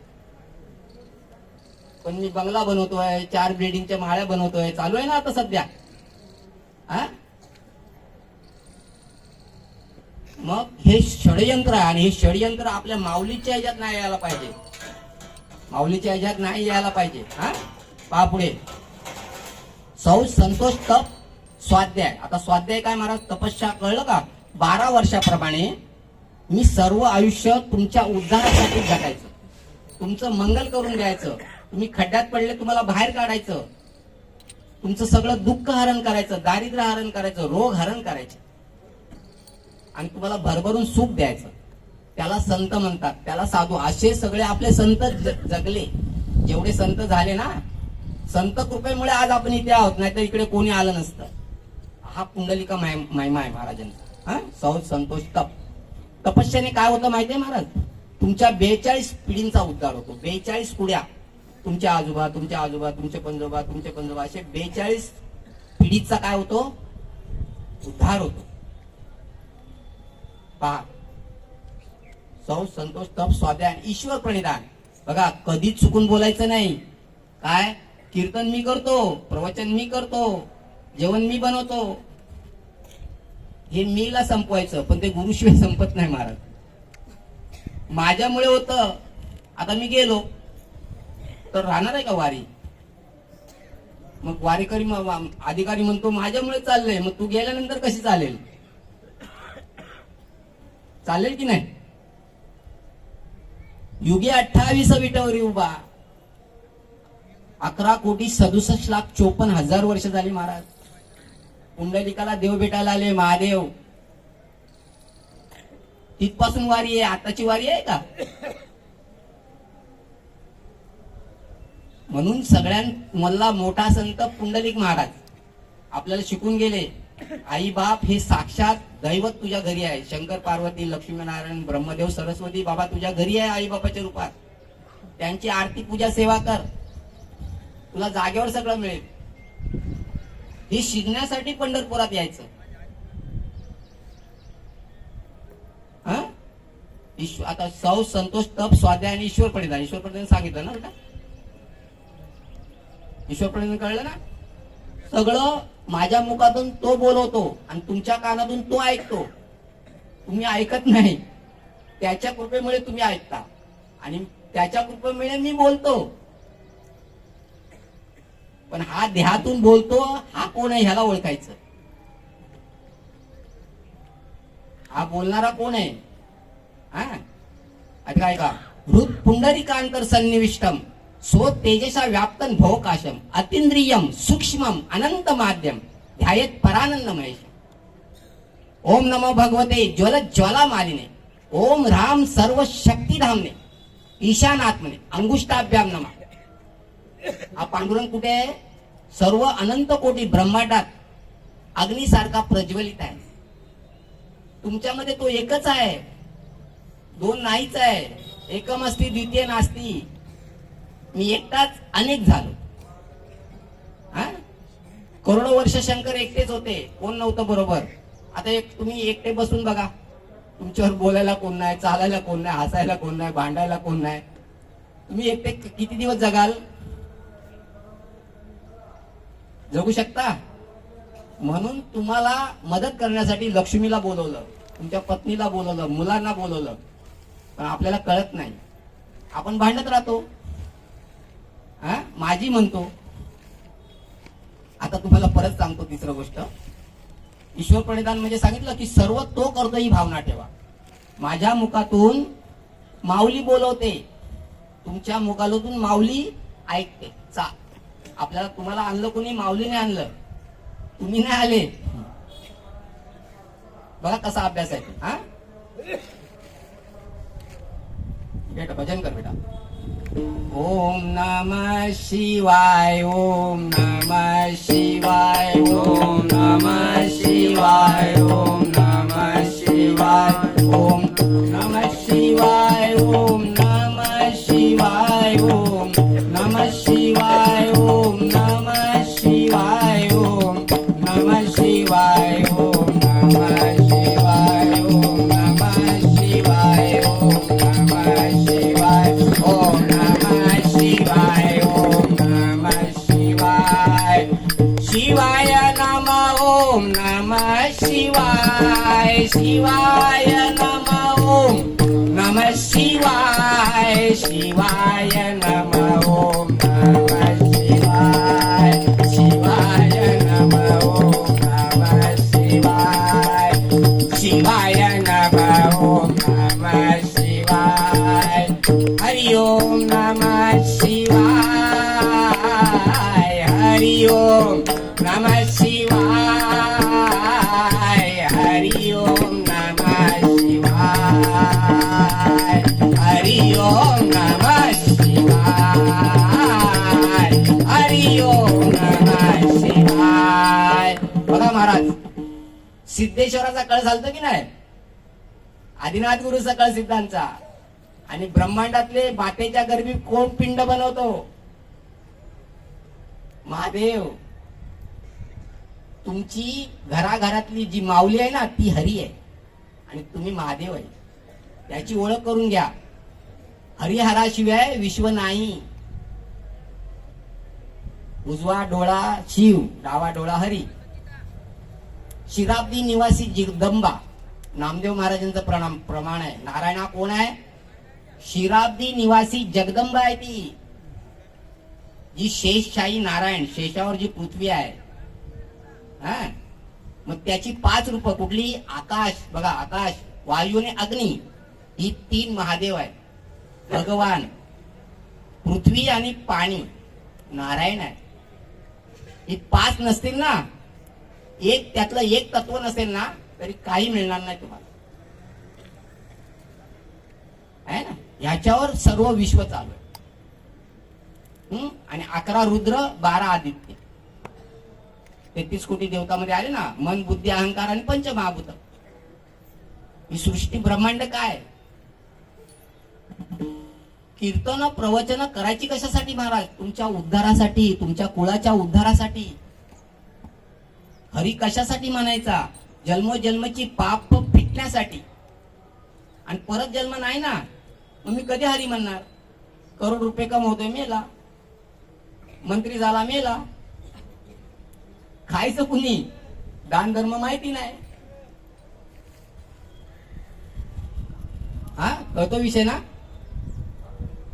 पण मी बंगला बनवतोय, 4 बिल्डिंगच्या माळ्या बनवतोय, चालू आहे ना आता सध्या. मग हे षडयंत्र आहे. आणि हे षडयंत्र आपल्या माऊलीच्या ह्याच्यात नाही यायला पाहिजे. माऊलीच्या ह्याच्यात नाही यायला पाहिजे. पहा पुढे. सौच, संतोष, तप, स्वाध्याय. आता स्वाध्याय काय महाराज? तपस्या. कळलं का? 12 वर्षाप्रमाणे मी सर्व आयुष्य तुमच्या उद्धारासाठी झटायचं, तुमचं मंगल करून द्यायचं. तुम्ही खड्ड्यात पडले, तुम्हाला बाहेर काढायचं, तुमचं सगळं दुःख हरण करायचं, दारिद्र्य हरण करायचं, रोग हरण करायचं, आणि तुम्हाला भरभरून सुख द्यायचं. त्याला संत म्हणतात, त्याला साधू. असे सगळे आपले संत जगले. जेवढे संत झाले ना, संत कृपेमुळे आज आपण इथे आहोत, नाहीतर इकडे कोणी आलं नसतं. हा पुंडलिका महिमा आहे महाराजांचा. सौच, संतोष, तप. तपस्याने काय होतं माहितीये महाराज? तुमच्या 42 पिढींचा उद्धार होतो. 42 पुढ्या. तुमच्या आजोबा, तुमच्या आजोबा, तुमचे पंजोबा, तुमचे पंजोबा, असे 42 पिढीचा काय होतो? उद्धार होतो. पहा, सौच, संतोष, तप, स्वाध्याय, ईश्वर प्रणिधान. बघा, कधीच चुकून बोलायचं नाही. काय? कीर्तन मी करतो, प्रवचन मी करतो, जेवण मी बनवतो, हे मीला संपवायचं. पण ते गुरुशिवाय संपत नाही महाराज. माझ्यामुळे होतं. आता मी गेलो तर राहणार आहे का वारी? मग वारीकरी अधिकारी म्हणतो माझ्यामुळे चाललंय, मग तू गेल्यानंतर कशी चालेल? चालेल की नाही? युगे 28 विटेवरी उभा. 11,67,54,00,000 वर्ष झाली महाराज. पुंडलिकाला देव भेटायला आले महादेव. तिथपासून वारी आहे. आताची वारी आहे का? म्हणून सगळ्यांमधला मोठा संत पुंडलिक महाराज आपल्याला शिकून गेले. आई बाप हे साक्षात दैवत तुझ्या घरी आहे. शंकर, पार्वती, लक्ष्मीनारायण, ब्रह्मदेव, सरस्वती बाबा तुझ्या घरी आहे आई बापाच्या रूपात. त्यांची आरती, पूजा, सेवा कर. तुला जागेवर सगळं मिळेल. हे शिकण्यासाठी पंढरपुरात यायचं. हा? आता सौ संतोष तप स्वाध्याय आणि ईश्वर परिधान. ईश्वर परिधान सांगितलं ना बेटा? ईश्वर परिधान कळलं ना? सगळं माझ्या मुखातून तो बोलवतो आणि तुमच्या कानातून तो ऐकतो. तुम्ही ऐकत नाही. त्याच्या कृपेमुळे तुम्ही ऐकता आणि त्याच्या कृपेमुळे मी बोलतो. पण हा देहातून बोलतो हा कोण आहे ह्याला ओळखायचं. हा बोलणारा कोण आहे? हा आता काय का हृद पुंडरीकांतर सन्निविष्टम सो तेजसा व्याप्तन भवकाशम अतिंद्रियम सूक्ष्मम अनंत माध्यम ध्यायेत परानंद महेश. ओम नमो भगवते ज्वल ज्वाला मालिने ओम राम सर्व शक्तिधामने ईशानात्मने अंगुष्टाभ्याम नमा. हा पांडुरंग कुठे आहे? सर्व अनंत कोटी ब्रह्मांडात अग्नीसारखा प्रज्वलित आहे. तुमच्यामध्ये तो एकच आहे, दोन नाहीच आहे. एकम असती द्वितीय नास्ती. मी एकटाच अनेक झालो. हा? करोडो वर्ष शंकर एकटेच होते, कोण नव्हतं बरोबर. आता एक तुम्ही एकटे बसून बघा, तुमच्यावर बोलायला कोण नाही, चालायला कोण नाही, हसायला कोण नाही, भांडायला कोण नाही. तुम्ही एकटे किती दिवस जगाल? जगू शकता? म्हणून तुम्हाला मदत करण्यासाठी लक्ष्मीला बोलवलं, तुमच्या पत्नीला बोलवलं, मुलांना बोलवलं. पण आपल्याला कळत नाही, आपण भांडत राहतो. हा माझी म्हणतो. आता तुम्हाला परत सांगतो तिसरं गोष्ट. ईश्वर प्रणिधान म्हणजे सांगितलं की सर्व तो करतो ही भावना ठेवा. माझ्या मुखातून माऊली बोलवते, तुमच्या मुखातून माऊली ऐकते. आपल्याला तुम्हाला आणलं कोणी? माऊलीने आणलं, तुम्ही नाही आले. बघा कसा अभ्यास आहे. हा बेटा भजन कर बेटा. ओम नमः शिवाय ओम नमः शिवाय ओम नमः शिवाय ओम नमः शिवाय ओम नमः शिवाय ओम नमः शिवाय ओम नमः शिवाय ओम नमः शिवाय ओम नमः शिवाय ओम नमः शिवाय ओम नमः शिवाय ओम नमः शिवाय ओम नमः शिवाय ओम नमः शिवाय. शिवाय नमः ओम नमः शिवाय. शिवाय नमः ओम नमः शिवाय. शिवाय नमः ओम नमः शिवाय. शिवाय नमः ओम नमः शिवाय. शिवाय नमः ओम नमः शिवाय. हरि ओम नमः शिवाय. हरि ओम नमः शिवाय. हरि ओम नमः शिवाय. हरि ओम नमः शिवाय. हरि ओम नमः शिवाय. बघा महाराज, सिद्धेश्वराचा कळ झालतो की नाही? आदिनाथ गुरुचा कळ सिद्धांचा. आणि ब्रह्मांडातले मातेच्या गर्भी कोण पिंड बनवतो? महादेव. तुमची घराघरातली जी माऊली आहे ना ती हरी आहे आणि तुम्ही महादेव आहे. त्याची ओळख करून घ्या. हरिहराशिवाय विश्व नाही. उजवा डोळा शिव, डावा डोळा हरी. शिराब्दी निवासी जगदंबा नामदेव महाराजांचं प्रमाण आहे. नारायणा कोण आहे? शिराब्दी निवासी जगदंबा आहे ती. जी शेषशाही नारायण, शेषावर जी पृथ्वी आहे. हा मग त्याची 5 रूप कुठली? आकाश. बघा आकाश, वायू आणि अग्नी ही 3 महादेव आहेत. भगवान. पृथ्वी आणि पाणी नारायण आहे. ही 5 नसतील ना, त्यातलं एक तत्व नसेल ना तरी काही मिळणार नाही तुम्हाला. आहे ना? ह्याच्यावर सर्व विश्व चालू आहे. आणि 11 रुद्र 12 आदित्य 33 कोटी देवतामध्ये आले ना. मन बुद्धी अहंकार आणि पंचमहाभूत. ही सृष्टी ब्रह्मांड काय? कीर्तन प्रवचन करायची कशासाठी महाराज? तुमच्या उद्धारासाठी, तुमच्या कुळाच्या उद्धारासाठी. हरी कशासाठी म्हणायचा? जन्मोजन्मची पाप फिटण्यासाठी. आणि परत जन्म नाही ना, मग मी कधी हरी म्हणणार? करोड रुपये कमवतोय, मेला. मंत्री झाला, मेला. खायचं कुणी? दान धर्म माहिती नाही. हा कळतो विषय ना?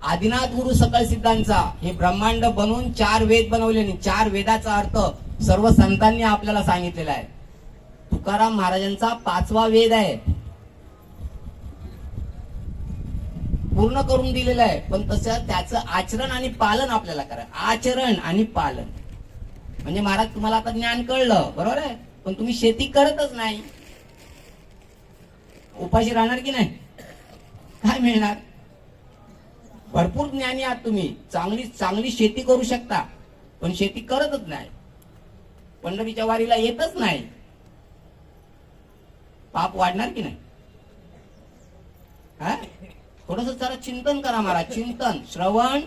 आदिनाथ गुरु सकळ सिद्धांचा हे ब्रह्मांड बनवून 4 वेद बनवले नाही. 4 वेदाचा अर्थ सर्व संतांनी आपल्याला सांगितलेला आहे. तुकाराम महाराजांचा 5वा वेद आहे, पूर्ण करून दिलेलं आहे. पण तसं त्याचं आचरण आणि पालन आपल्याला करायचं. आचरण आणि पालन म्हणजे महाराज तुम्हाला आता ज्ञान कळलं, बरोबर आहे, पण तुम्ही शेती करतच नाही. उपाशी राहणार की नाही? काय मिळणार? भरपूर ज्ञानी आहात तुम्ही, चांगली चांगली शेती करू शकता, पण शेती करतच नाही. पंढरीच्या वारीला येतच नाही. पाप वाढणार की नाही? हा थोडस जरा चिंतन करा महाराज. चिंतन, श्रवण,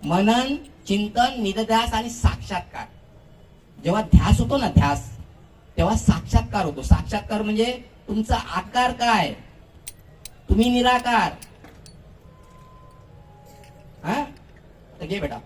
मनन, चिंतन, निधध्यास आणि साक्षात्कार. जेव्हा ध्यास होतो ना, ध्यास, तेव्हा साक्षात्कार होतो. साक्षात्कार म्हणजे तुमचा आकार काय, तुम्ही निराकार. हा तर घे बेटा.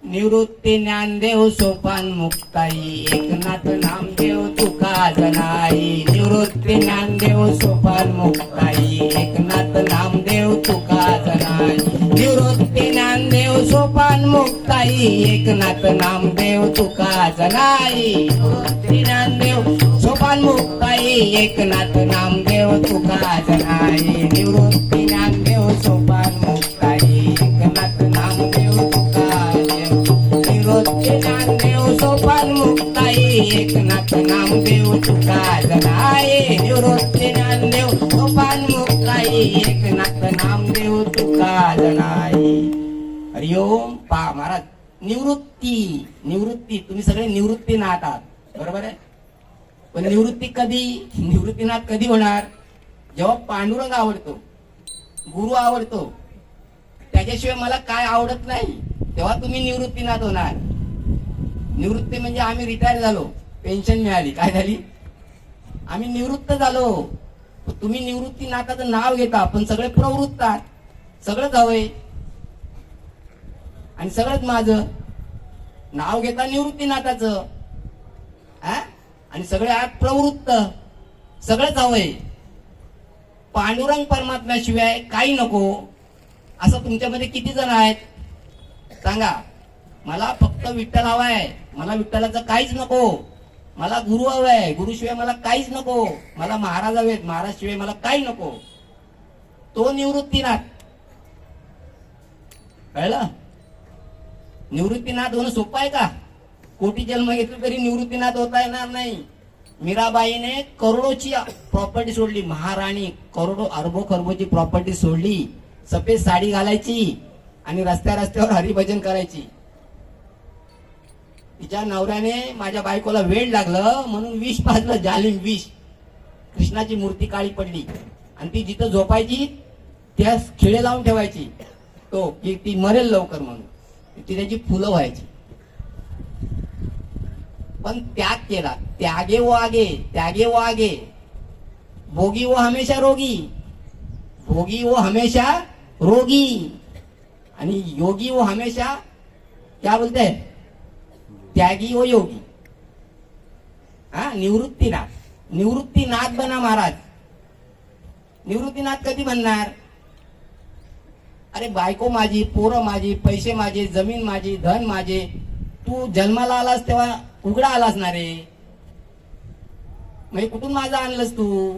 निवृत्ती ज्ञानदेव सोपान मुक्ताई, एकनाथ नामदेव तुका जनाई. निवृत्ती ज्ञानदेव सोपान मुक्ताई, एकनाथ नामदेव तुका जनाई. निवृत्ती ज्ञानदेव सोपान मुक्ताई, एकनाथ नामदेव तुका जनाई. निवृत्ती ज्ञानदेव सोपान मुक्ताई, एकनाथ नामदेव तुका जनाई. निवृत्ती ज्ञानदेव सोपान मुक्ताई, एकनाथ नामदेव तुका जनाई. निवृत्ती ज्ञानदेव सोपान मुक्ताई, एकनाथ नामदेव तुका जनाई. निवृत्ती ज्ञानदेव सोपान मुक्ताई, एकनाथ नामदेव तुका जनाई. हरिओम. पा महाराज, निवृत्ती, निवृत्ती, तुम्ही सगळे निवृत्तीनाथ आहात, बरोबर आहे. पण निवृत्ती कधी? निवृत्तीनाथ कधी होणार? जेव्हा पांडुरंग आवडतो, गुरु आवडतो, त्याच्याशिवाय मला काय आवडत नाही, तेव्हा तुम्ही निवृत्तीनाथ होणार. निवृत्ती म्हणजे आम्ही रिटायर झालो, पेन्शन मिळाली, काय झाली? आम्ही निवृत्त झालो. तुम्ही निवृत्तीनाथाचं नाव घेता, पण सगळे प्रवृत्त आहात. सगळंच हवंय आणि सगळंच माझं. नाव घेता निवृत्तीनाथाचं, आणि सगळे आहात प्रवृत्त, सगळंच हवंय. पांडुरंग परमात्म्याशिवाय काही नको, असं तुमच्यामध्ये किती जण आहेत सांगा? मला फक्त विठ्ठल हवाय, मला विठ्ठलाचं काहीच नको. मला गुरु हवाय, गुरुशिवाय मला काहीच नको. मला महाराज हवेत, महाराज शिवाय मला काही नको. तो निवृत्तीनाथ. कळलं? निवृत्तीनाथ होणं सोपं आहे का? कोटी जन्म घेतले तरी निवृत्तीनाथ होता येणार नाही. मीराबाईने करोडोची प्रॉपर्टी सोडली, महाराणी करोडो अरबो खरबोची प्रॉपर्टी सोडली, सफेद साडी घालायची आणि रस्त्या रस्त्यावर हरिभजन करायची. तिच्या नवऱ्याने माझ्या बायकोला वेळ लागलं म्हणून विष पाजलं, जालिम विष. कृष्णाची मूर्ती काळी पडली आणि ती जिथं झोपायची त्या खिळे लावून ठेवायची, तो की ती मरेल लवकर म्हणून. ती त्याची फुलं व्हायची. पण त्याग केला. त्यागे वो आगे, त्यागे वो आगे. भोगी वो हमेशा रोगी, भोगी वो हमेशा रोगी, आणि योगी वो हमेशा क्या बोलते हैं, त्यागी वो योगी. निवृत्तीनाथ. निवृत्तीनाथ बना महाराज. निवृत्तीनाथ कधी बनणार? अरे बायको माझी, पोरं माझी, पैसे माझे, जमीन माझी, धन माझे. तू जन्माला आलास तेव्हा उघडा आलास ना रे, मग कुठून माझं आणलंस तू?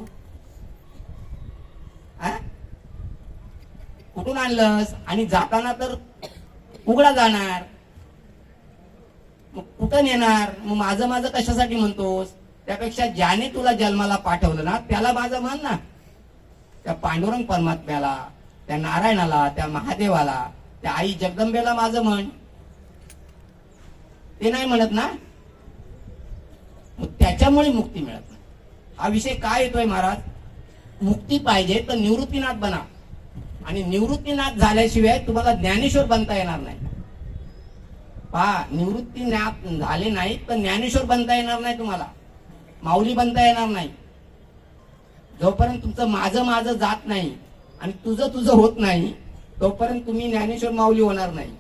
कुठून आणलंस? आणि जाताना तर उघडा जाणार, मग कुठं नेणार? मग माझं माझं कशासाठी म्हणतोस? त्यापेक्षा ज्याने तुला जन्माला पाठवलं ना त्याला माझं म्हण ना. त्या पांडुरंग परमात्म्याला, त्या नारायणाला, त्या महादेवाला, त्या आई जगदंबेला माझं म्हण. ते नाही म्हणत ना, मग त्याच्यामुळे मुक्ती मिळत नाही. हा विषय काय येतोय महाराज? मुक्ती पाहिजे तर निवृत्तीनाथ बना. आणि निवृत्तीनाथ झाल्याशिवाय तुम्हाला ज्ञानेश्वर बनता येणार नाही. पहा, निवृत्तीनाथ झाले नाही तर ज्ञानेश्वर बनता येणार नाही, तुम्हाला माऊली बनता येणार नाही. जोपर्यंत तुमचं माझं माझं जात नाही आणि तुझं तुझं होत नाही तोपर्यंत तुम्ही ज्ञानेश्वर माऊली होणार नाही.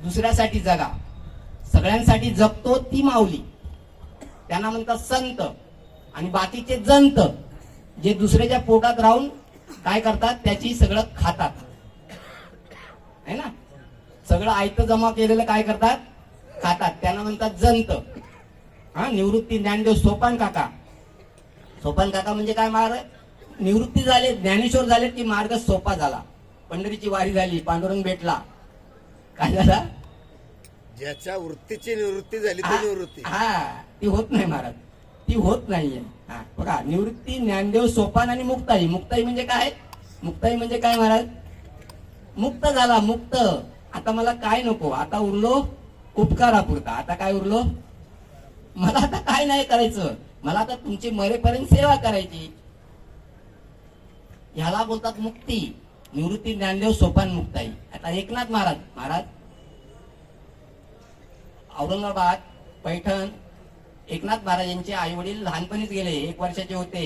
दुसऱ्यासाठी जगा, सगळ्यांसाठी जगतो ती माऊली, त्यांना म्हणतात संत. आणि बाकीचे जंत जे दुसऱ्याच्या पोटात राहून काय करतात, त्याची सगळं खातात, है ना. सगळं आयतं जमा केलेलं काय करतात, खातात, त्यांना म्हणतात जंत. हा, निवृत्ती ज्ञानदेव सोपान काका. सोपान काका म्हणजे काय, महाराज निवृत्ती झाले, ज्ञानेश्वर झाले की मार्ग सोपा झाला. पंढरीची वारी झाली, पांडुरंग भेटला, काय झाला, ज्याच्या वृत्तीची निवृत्ती झाली ती निवृत्ती. हा, ती होत नाही महाराज, ती होत नाहीये. हा, बघा, निवृत्ती ज्ञानदेव सोपान आणि मुक्ताई. मुक्ताई म्हणजे काय, मुक्ताई म्हणजे काय महाराज, मुक्त झाला, मुक्त. आता मला काय नको, आता उरलो उपकारापुरता. आता काय उरलो, मला आता काय नाही करायचं, मला आता तुमची मरेपर्यंत सेवा करायची. ह्याला बोलतात मुक्ती. निवृत्ती ज्ञानदेव सोपान मुक्ताई. आता एकनाथ महाराज औरंगाबाद, पैठण, एकनाथ महाराजांचे आई वडील लहानपणीच गेले, 1 वर्षाचे होते,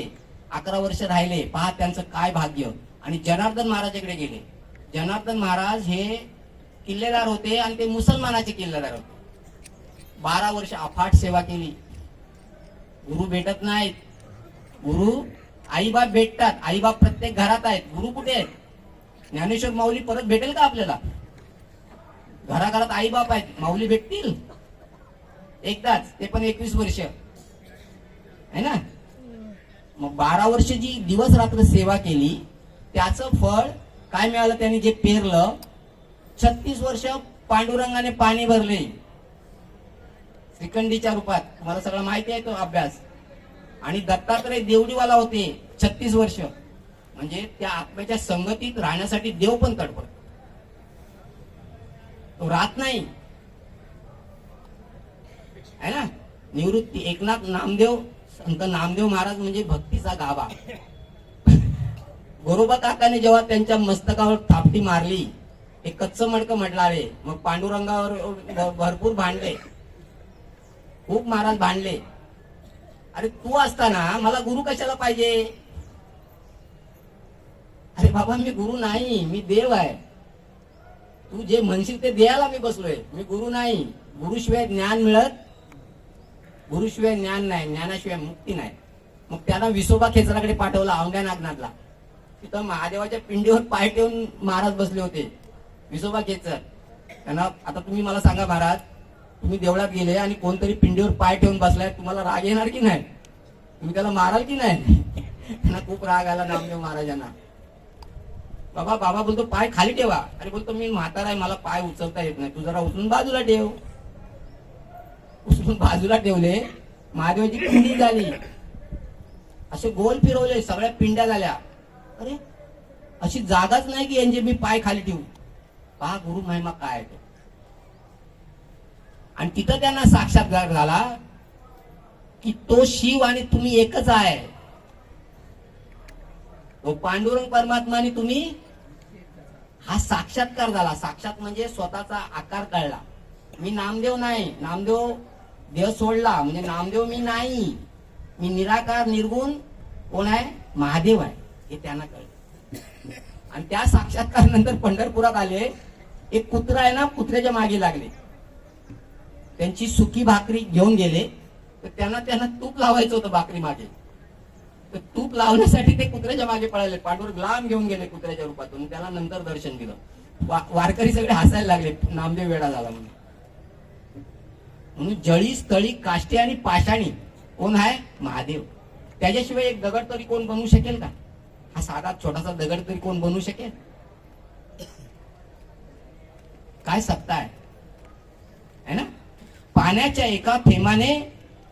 11 वर्ष राहिले. पहा त्यांचं काय भाग्य. आणि जनार्दन महाराजाकडे गेले. जनार्दन महाराज हे किल्लेदार होते आणि ते मुसलमानाचे किल्लेदार होते. 12 वर्ष अफाट सेवा केली. गुरु भेटत नाहीत, गुरु आईबाप भेटतात. आईबाप प्रत्येक घरात आहेत, गुरु कुठे आहेत. ज्ञानेश्वर माऊली परत भेटेल का आपल्याला, घराघरात आईबाप आहेत, माऊली भेटतील एकदाच, ते पण 21 वर्ष, है ना. मग 12 वर्ष जी दिवस रात्र सेवा केली त्याचं फळ काय मिळालं, त्यांनी जे पेरलं. 36 वर्ष पांडुरंगाने पाणी भरले श्रीखंडीच्या रूपात, तुम्हाला सगळं माहिती आहे तो अभ्यास. आणि दत्तात्रय देवडीवाला होते 36 वर्ष, म्हणजे त्या आत्म्याच्या संगतीत राहण्यासाठी देव पण तडपड, तो राहत नाही, है ना. निवृत्ती एकनाथ नामदेव, संत नामदेव महाराज म्हणजे भक्तीचा गाभा. गोरोबा काकाने जेव्हा त्यांच्या मस्तकावर थापटी मारली, एक कच्चं मडकं म्हटलावे, मग पांडुरंगावर भरपूर भांडले, खूप महाराज भांडले. अरे तू असताना मला गुरु कशाला पाहिजे. अरे बाबा, मी गुरु नाही, मी देव आहे. तू जे म्हणशील ते द्यायला मी बसलोय, मी गुरु नाही. गुरुशिवाय ज्ञान मिळत, गुरुशिवाय ज्ञान नाही, ज्ञानाशिवाय मुक्ती नाही. मग त्याला विसोबा खेचराकडे पाठवला, औंढ्या नागनाथला. तिथं महादेवाच्या पिंडीवर पाय ठेवून महाराज बसले होते, विसोबा खेचर. त्यांना, आता तुम्ही मला सांगा महाराज, तुम्ही देवळात गेले आणि कोणतरी पिंडीवर पाय ठेवून बसलाय, तुम्हाला राग येणार की नाही, तुम्ही त्याला माराल की नाही. त्यांना खूप राग आला नामदेव महाराजांना. बाबा बोलतो पाय खाली ठेवा. अरे बोलतो मी म्हातारा आहे, मला पाय उचलता येत नाही, तू जरा उचलून बाजूला ठेव. उचलून बाजूला ठेवले, महादेवाची पिंडी झाली, असे गोल फिरवले, सगळ्या पिंड्या झाल्या. अरे अशी जागाच नाही की यांचे मी पाय खाली ठेवू. पहा गुरु महिमा काय आहे. आणि तिथं त्यांना साक्षात्कार झाला की तो शिव आणि तुम्ही एकच आहे. तो पांडुरंग परमात्मा आणि तुम्ही, हा साक्षात्कार झाला. साक्षात म्हणजे स्वतःचा आकार कळला. मी नामदेव नाही, नामदेव देव सोडला म्हणजे नामदेव मी नाही, मी निराकार निर्गुण कोण आहे, महादेव आहे, हे त्यांना कळलं. आणि त्या साक्षात्कार नंतर पंढरपुरात आले. एक कुत्रा आहे ना, कुत्र्याच्या मागे लागले, त्यांची सुकी भाकरी घेऊन गेले. तर त्यांना तूप लावायचं होतं भाकरी मागे, तर तूप लावण्यासाठी ते कुत्र्याच्या मागे पळाले. पांडुरंग लांब घेऊन गेले कुत्र्याच्या रूपातून, त्याला नंतर दर्शन दिलं. वारकरी सगळे हसायला लागले, नामदेव वेडा झाला म्हणून. म्हणून जळी स्थळी काष्टी आणि पाषाणी कोण आहे, महादेव. त्याच्याशिवाय एक दगड तरी कोण बनवू शकेल का, हा साधा छोटासा दगड तरी कोण बनवू शकेल. काय सत्ता आहे ना. पाण्याच्या एका थेंबाने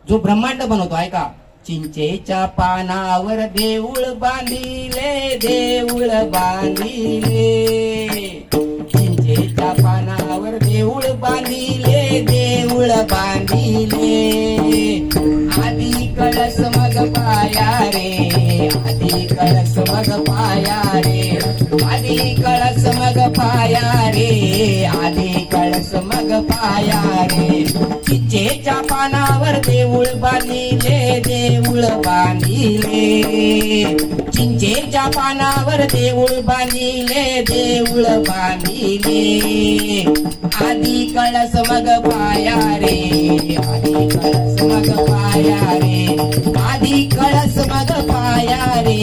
जो ब्रह्मांड बनवतो, ऐका. चिंचेच्या पानावर देऊळ बांधिले, देऊळ बांधिले, चिंचेच्या पानावर देऊळ बांधिले, देऊळ बांधिले. आधी कळस मग पाया रे, आधी कळस मग पाया. आधी कळस मग पाया रे, आधी कळस मग पाया रे. चिंचेच्या पानावर देऊळ बांधिले, देऊळ बांधिले. चिंचेच्या पानावर देऊळ बांधिले, देऊळ बांधिले. आधी कळस मग पाया रे, आधी कळस मग पाया रे, आधी कळस मग पाया रे,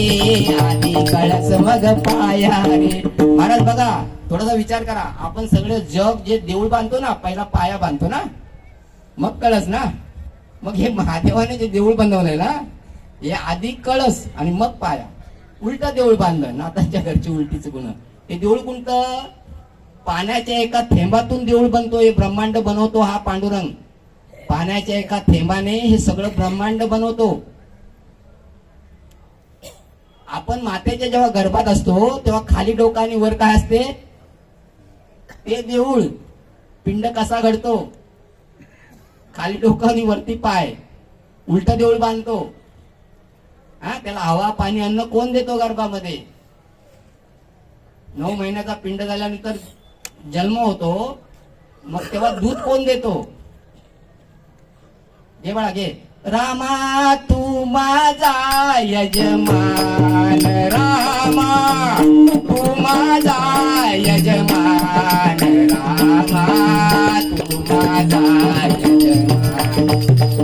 आधी कळस मग पाया रे. महाराज बघा, थोडासा विचार करा. आपण सगळे जग जे देऊळ बांधतो ना, पहिला पाया बांधतो ना, मग कळस ना. मग हे महादेवाने जे देऊळ बांधवलंय ना, हे आधी कळस आणि मग पाया. उलटा देऊळ बांधलं ना, आताच्या घरची उलटीच गुण. हे देऊळ कोणतं? पाण्याच्या एका थेंबातून देऊळ बनतो. हे ब्रह्मांड बनवतो हा पांडुरंग. पाण्याच्या एका थेंबाने हे सगळं ब्रह्मांड बनवतो. आपण मातेच्या जेव्हा गर्भात असतो तेव्हा खाली डोका आणि वर काय असते? ते देऊळ. पिंड कसा घडतो? खाली डोकं आणि वरती पाय. उलट देऊळ बांधतो. त्याला हवा पाणी अन्न कोण देतो गर्भामध्ये? 9 महिन्याचा पिंड झाल्यानंतर जन्म होतो, मग तेव्हा दूध कोण देतो? घे बाळा घे. रामा तू माझा यजमान, रामा तू माझा यजमान, रामा तू माझा यजमान,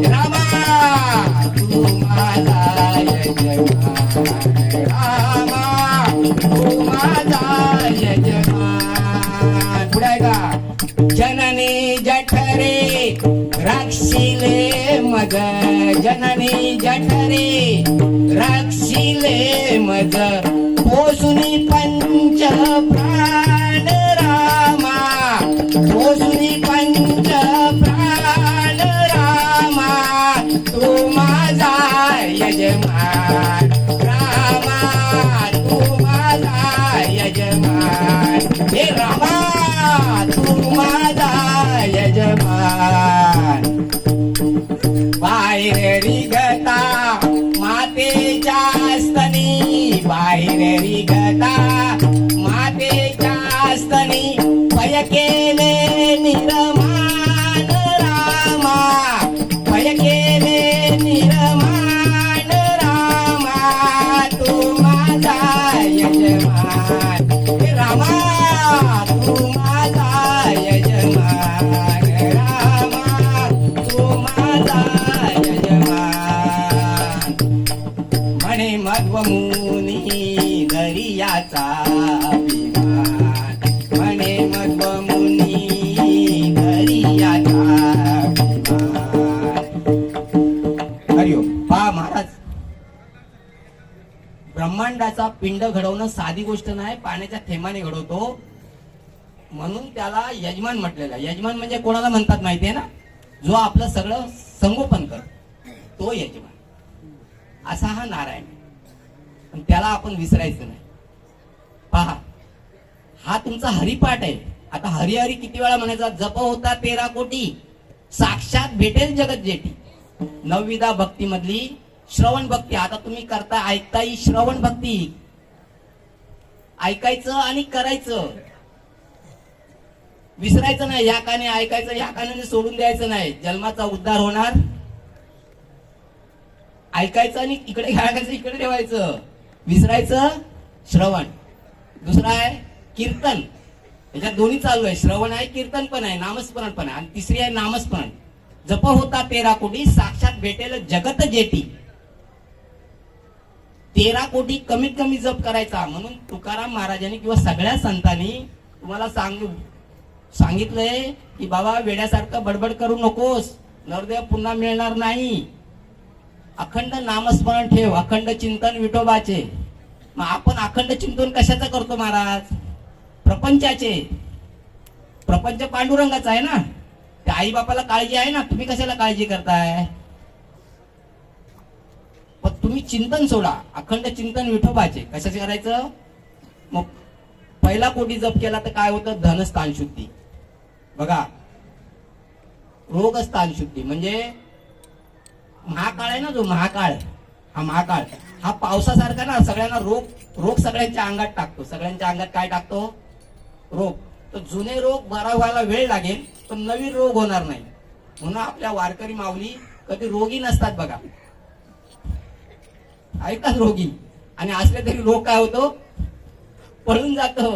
रामा तू माझा यजमान, रामा तू माझा यजमान. पुढे आहे का? जननी जठरे राक्षिले मज, जननी जठरे राक्षिले मज, पोसुनी पंच प्राण रामा, पोसुनी पंच प्राण रामा, तू माझा यजमान, रामा तू माझा यजमान, हे रामा तू माझा यजमान. बाहेर रिगता मातेच्या स्तनी, बाहेर रिगता मातेच्या स्तनी, पय केले निर्माण रामा, पय केले निर्माण रामा, तू माझा यजमान, हे रामा तू माझा यजमान, रामा तू माझा यजमान. म्हणे मध्वमुनी दरियाचा अभिमान, म्हणे मध्वमुनी दरियाचा अभिमान. हरिओम. पहा महाराज, ब्रह्मांडाचा पिंड घडवणं साधी गोष्ट नाही, पाण्याच्या थेंबाने घडवतो. म्हणून त्याला यजमान म्हटलेलं आहे. यजमान म्हणजे कोणाला म्हणतात माहितीये ना? जो आपलं सगळं संगोपन करतो तो यजमान. असा हा नारायण. पण त्याला आपण विसरायचं नाही. पहा, हा तुमचा हरिपाठ आहे. आता हरिहरी किती वेळा म्हणायचा? जप होता 13 कोटी, साक्षात भेटेल जगत जेठी. 9विधा भक्ती मधली श्रवण भक्ती. आता तुम्ही करता, ऐकता ही श्रवण भक्ती. ऐकायचं आणि करायचं, विसरायचं नाही. या काने ऐकायचं, या कानाने सोडून द्यायचं नाही. जन्माचा उद्धार होणार. ऐकायचं आणि इकडे घ्यायचं, इकडे ठेवायचं. विसरायचं श्रवण. दुसरा आहे कीर्तन. याच्यात दोन्ही चालू आहे. श्रवण आहे, कीर्तन पण आहे, नामस्मरण पण आहे. आणि तिसरी आहे नामस्मरण. जप होता 13 कोटी, साक्षात भेटेल जगत जेठी. 13 कोटी कमीत कमी जप करायचा. म्हणून तुकाराम महाराजांनी किंवा सगळ्या संतांनी तुम्हाला सांगितलंय की बाबा वेड्यासारखं बडबड करू नकोस, नरदेव पुन्हा मिळणार नाही. अखंड नामस्मरण ठेव, अखंड चिंतन विठोबाचे. मग आपण अखंड चिंतन कशाचं करतो महाराज? प्रपंचाचे. प्रपंच पांडुरंगाचा आहे ना. त्या आई बापाला काळजी आहे ना, तुम्ही कशाला काळजी करताय? पण तुम्ही चिंतन सोडा, अखंड चिंतन विठोबाचे. कशाचे करायचं? मग पहिला कोटी जप केला तर काय होतं? धनस्थान शुद्धी. बघा, रोगस्थान शुद्धी म्हणजे महाकाळ आहे ना, जो महाकाळ हा महाकाळ हा पावसासारखा ना सगळ्यांना रोग सगळ्यांच्या अंगात टाकतो. सगळ्यांच्या अंगात काय टाकतो? रोग. तर जुने रोग बरा व्हायला वेळ लागेल पण नवीन रोग होणार नाही. म्हणून आपल्या वारकरी माऊली कधी रोगी नसतात बघा, ऐकतात रोगी. आणि असले तरी रोग काय होतो? पळून जातो.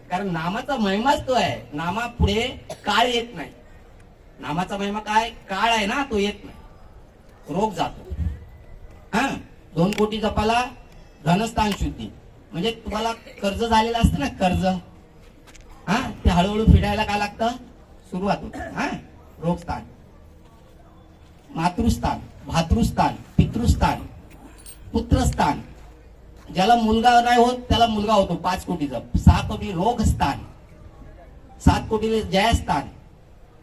कारण नामाचा महिमाच तो आहे. नामा पुढे काळ येत नाही. नामाचा महिमा काय? काळ आहे ना, तो येत नाही, रोग जातो. हा 2 कोटी जपाला धनस्थान शुद्धी. म्हणजे तुम्हाला कर्ज झालेलं असतं ना, कर्ज, हा ते हळूहळू फिरायला काय लागतं? सुरुवात होते. हा रोगस्थान, मातृस्थान, भातृस्थान, पितृस्थान, पुत्रस्थान. ज्याला मुलगा नाही होत त्याला मुलगा होतो 5 कोटी जप. 6 कोटी रोग स्थान, 7 कोटी जयस्थान,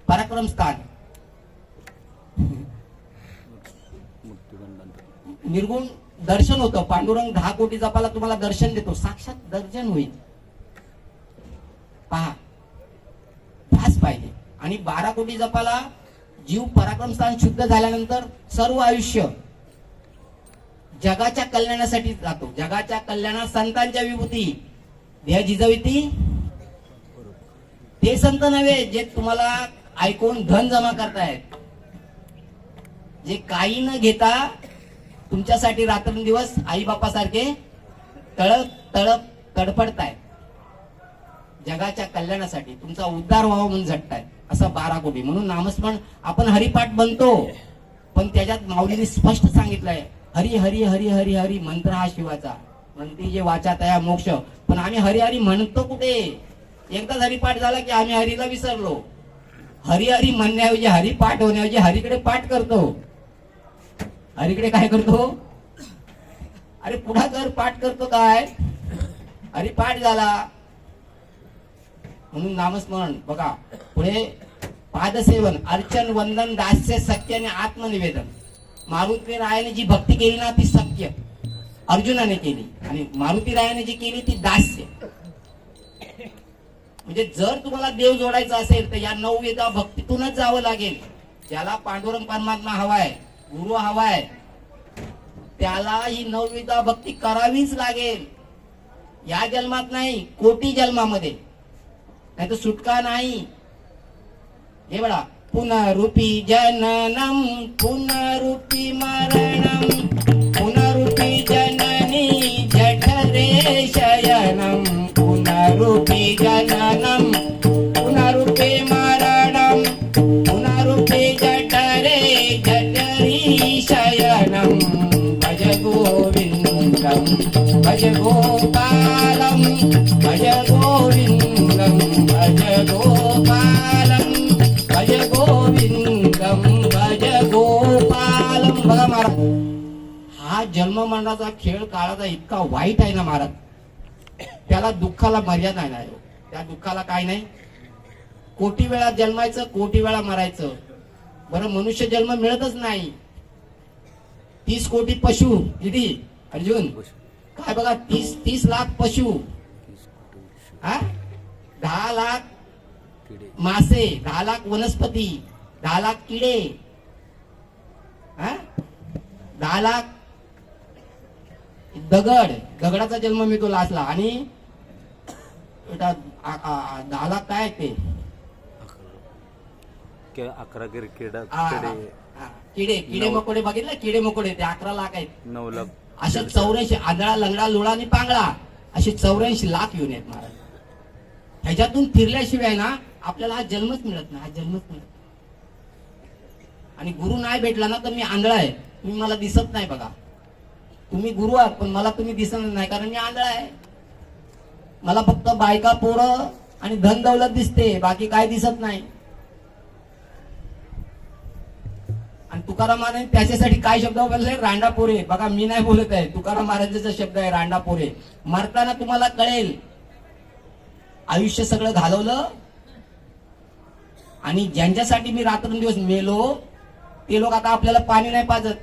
पराक्रम स्थान, निर्गुण दर्शन होतं. पांडुरंग 10 कोटी जपाला तुम्हाला दर्शन देतो, साक्षात दर्शन होईल. पहा, ध्यास पाहिजे. आणि 12 कोटी जपाला जीव पराक्रम स्थान शुद्ध झाल्यानंतर सर्व आयुष्य जगाच्या कल्याणासाठी जातो. जगाच्या कल्याणात संतांच्या विभूती देह जिजविती. ते संत नव्हे जे तुम्हाला ऐकून धन जमा करतायत, जे काही न घेता तुमच्यासाठी रात्रंदिवस आई बापासारखे तळप तळप तडफडतायत. जगाच्या कल्याणासाठी तुमचा उद्धार व्हावा म्हणून झटतायत. असं 12 कोटी. म्हणून नामस्मरण आपण हरिपाठ बनतो, पण त्याच्यात माऊलीने स्पष्ट सांगितलंय हरी हरी हरी हरी हरी मंत्र हा शिवाचा, म्हणते जे वाचा तया मोक्ष. पण आम्ही हरी हरी म्हणतो कुठे? एकदाच हरिपाठ झाला की आम्ही हरीला विसरलो. हरी हरी म्हणण्याऐवजी हरिपाठ होण्याऐवजी हरीकडे पाठ करतो. हरीकडे काय करतो? अरे पुढा कर, पाठ करतो काय? हरिपाठ झाला. म्हणून नामस्मरण बघा. पुढे पादसेवन, अर्चन, वंदन, दास्य, सत्य आणि आत्मनिवेदन. मारुती रायाने जी भक्ती केली ना ती सत्य अर्जुनाने केली, आणि मारुती रायाने जी केली ती दास्य. म्हणजे जर तुम्हाला देव जोडायचा असेल तर या 9 वेदा भक्तीतूनच जावं लागेल. ज्याला पांडुरंग परमात्मा हवाय, गुरु हवाय, त्याला ही 9 वेदा भक्ती करावीच लागेल. या जन्मात नाही, कोटी जन्मामध्ये, नाही तर सुटका नाही. हे बघा, पुनरूपी जननम पुनरूपी मरणम पुनरूपी जननी जठरे शयनम पुनरूपी जननम पुनरूपी मरणम पुनरूपी जठरे जठरी शयनम भज गोविंदम भज गोपालम भज गोविंदम भज गोपालम भज गोविंदम भज गोपालम. बघा महाराज, हा जन्म मरणाचा खेळ काळाचा इतका वाईट आहे ना महाराज, त्याला दुःखाला मर्यादा नाही. त्या दुःखाला काय नाही. कोटी वेळा जन्मायचं, कोटी वेळा मरायचं. बरं, मनुष्य जन्म मिळतच नाही. 30 कोटी पशु किती अर्जुन? काय बघा, 30 लाख पशु, 10 लाख मासे, 10 लाख वनस्पती, 10 लाख किडे, 10 लाख दगडाचा जन्म मिळतो लासला. आणि 10 लाख काय ते 11 किडे किडे मकोडे बघितले, किडे मकोडे ते 11 लाख आहेत. 9 लाख अशा 84 आंधळा लंगडा लुळा आणि पांगळा असे 84 लाख येऊन आहेत महाराज. ह्याच्यातून फिरल्याशिवाय ना आपल्याला हा जन्मच मिळत नाही. हा जन्मच मिळत नाही. आणि गुरु नाही भेटला ना तर मी आंधळा आहे, तुम्ही मला दिसत नाही. बघा, तुम्ही गुरु आहात पण मला तुम्ही दिसत नाही, कारण मी आंधळा आहे. मला फक्त बायका, पोरं आणि धन दौलत दिसते, बाकी काय दिसत नाही. आणि तुकाराम महाराज त्याच्यासाठी काय शब्द बोलले? रांडापोरे. बघा, मी नाही बोलत आहे, तुकाराम महाराजांचा शब्द आहे रांडापोरे. मरताना तुम्हाला कळेल आयुष्य सगळं घालवलं, आणि ज्यांच्यासाठी मी रात्रंदिवस मेलो ते लोक आता आपल्याला पाणी नाही पाजत,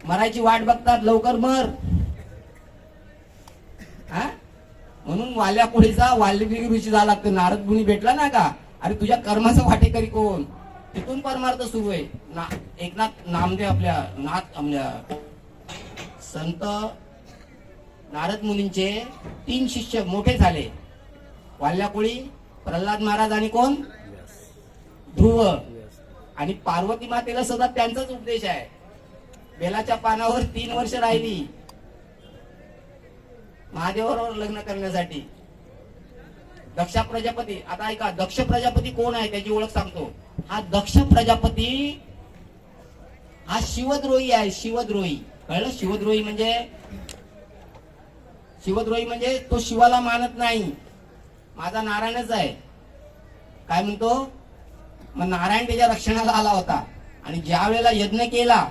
मरायची वाट बघतात. लवकर मर. म्हणून वाल्या पुढेचा वाल्मिकी ऋषी झाला लागतो. नारद मुनी भेटला ना का, अरे तुझ्या कर्माचा वाटेकरी कोण? तिथून परमार्थ सुरू आहे. एकनाथ नामदेव आपल्या संत नारद मुनींचे 3 शिष्य मोठे झाले. वाल्याकोळी, प्रल्हाद महाराज आणि कोण? ध्रुव. आणि पार्वती मातेला सुद्धा त्यांचाच उपदेश आहे. बेलाच्या पानावर 3 वर्ष राहिली महादेवाबरोबर लग्न करण्यासाठी. दक्ष प्रजापती, आता ऐका, दक्ष प्रजापती कोण आहे त्याची ओळख सांगतो. हा दक्ष प्रजापती हा शिवद्रोही आहे. शिवद्रोही कळलं? शिवद्रोही म्हणजे तो शिवाला मानत नाही. माझा नारायणच आहे काय म्हणतो. मग नारायण त्याच्या रक्षणाला आला होता. आणि ज्या वेळेला यज्ञ केला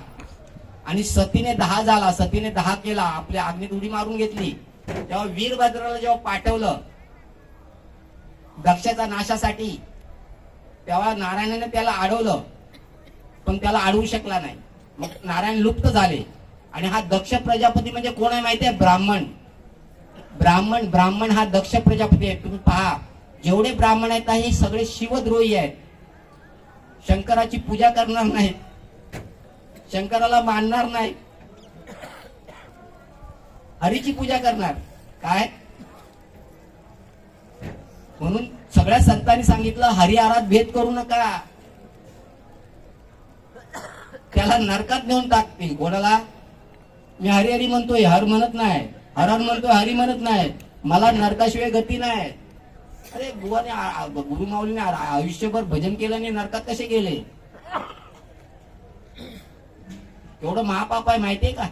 आणि सतीने 10 झाला, सतीने 10 केला, आपल्या अग्नीत उडी मारून घेतली, तेव्हा वीरभद्राला जेव्हा पाठवलं दक्षाच्या नाशासाठी, तेव्हा नारायणाने त्याला अडवलं, पण त्याला अडवू शकला नाही. मग नारायण लुप्त झाले. आणि हा दक्ष प्रजापती म्हणजे कोण आहे माहिती आहे? ब्राह्मण हा दक्ष प्रजापती आहे. तुम्ही पहा, जेवढे ब्राह्मण आहेत हे सगळे शिवद्रोही आहेत. शंकराची पूजा करणार नाहीत, शंकराला मानणार नाही, हरीची पूजा करणार. काय म्हणून सगळ्या संतांनी सांगितलं, हरिहरात भेद करू नका, त्याला नरकात नेऊन टाकतील. कोणाला? मी हरिहरी म्हणतोय, हर म्हणत नाही, हर म्हणतोय, हरी म्हणत नाही, मला नरकाशिवाय गती नाही. अरे बुवाने, गुरु माऊलीने आयुष्यभर भजन केलं आणि नरकात कसे गेले? एवढं महापाप आहे माहितीये का?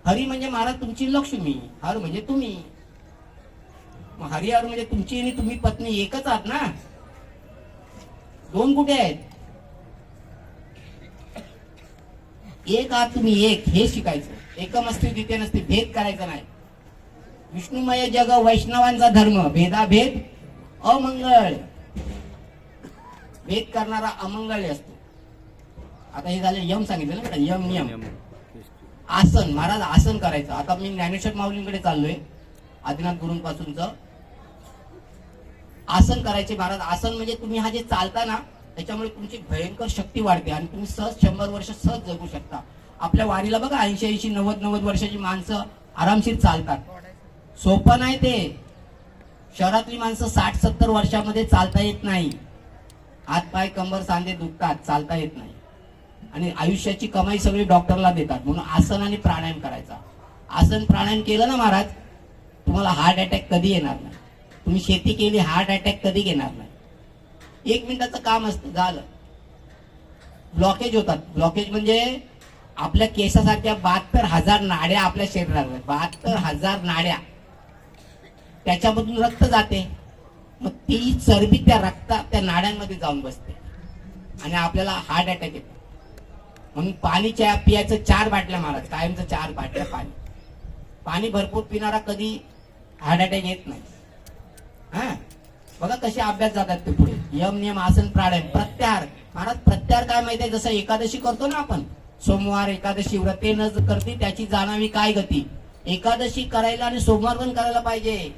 हरी म्हणजे महाराज तुमची लक्ष्मी, हर म्हणजे तुम्ही. मग हरिहर म्हणजे तुमची आणि तुम्ही पत्नी एकच आहात ना? 2 कुठे आहेत? एक आहात तुम्ही, एक. हे शिकायचं. एकमस्ती द्वितीय नसते, भेद करायचा नाही. विष्णुमय जग वैष्णवांचा धर्म, भेदाभेद अमंगळ. भेद करणारा अमंगळ असतो. आता हे झाले यम सांगितलं ना, यम नियम. आसन, महाराज आसन करायचं. आता मी ज्ञानेश्वर माऊलींकडे चाललोय, आदिनाथ गुरूंपासूनच. आसन करायचे महाराज. आसन म्हणजे तुम्ही हा जे चालता ना, त्याच्यामुळे तुमची भयंकर शक्ती वाढते आणि तुम्ही सहज 100 वर्ष सहज जगू शकता. आपल्या वारीला बघा 80-80, 90-90 वर्षाची माणसं आरामशीर चालतात. सोपं नाही ते. शहरातली माणसं 60-70 वर्षामध्ये चालता येत नाही. हात पाय कंबर सांधे दुखतात, चालता येत नाही. आणि आयुष्याची कमाई सगळी डॉक्टरला देतात. म्हणून आसन आणि प्राणायाम करायचा. आसन प्राणायाम केलं ना महाराज, तुम्हाला हार्ट अटॅक कधी येणार नाही. तुम्ही शेती केली, हार्ट अटॅक कधी येणार नाही. 1 मिनिटाचं काम असतं, झालं. ब्लॉकेज होतात. ब्लॉकेज म्हणजे आपल्या केसासारख्या 72,000 नाड्या आपल्या शरीरात, 72,000 नाड्या, त्याच्यामधून रक्त जाते. मग ती चरबी त्या रक्तात, त्या नाड्यांमध्ये जाऊन बसते आणि आपल्याला हार्ट अटॅक येतो. म्हणून पाणी पियाचं 4 बाटल्या महाराज, कायमचं 4 बाटल्या पाणी. पाणी भरपूर पिणारा कधी हार्ट अटॅक येत नाही. हा बघा कसे अभ्यास जातात ते पुढे. यम नियम आसन प्राणायाम प्रत्याहार. महाराज प्रत्याहार काय माहितीये? जसं एकादशी करतो ना आपण, सोमवार एकादशी व्रते न करते त्याची जाणावी काय गती. एकादशी करायला आणि सोमवार पण करायला पाहिजे.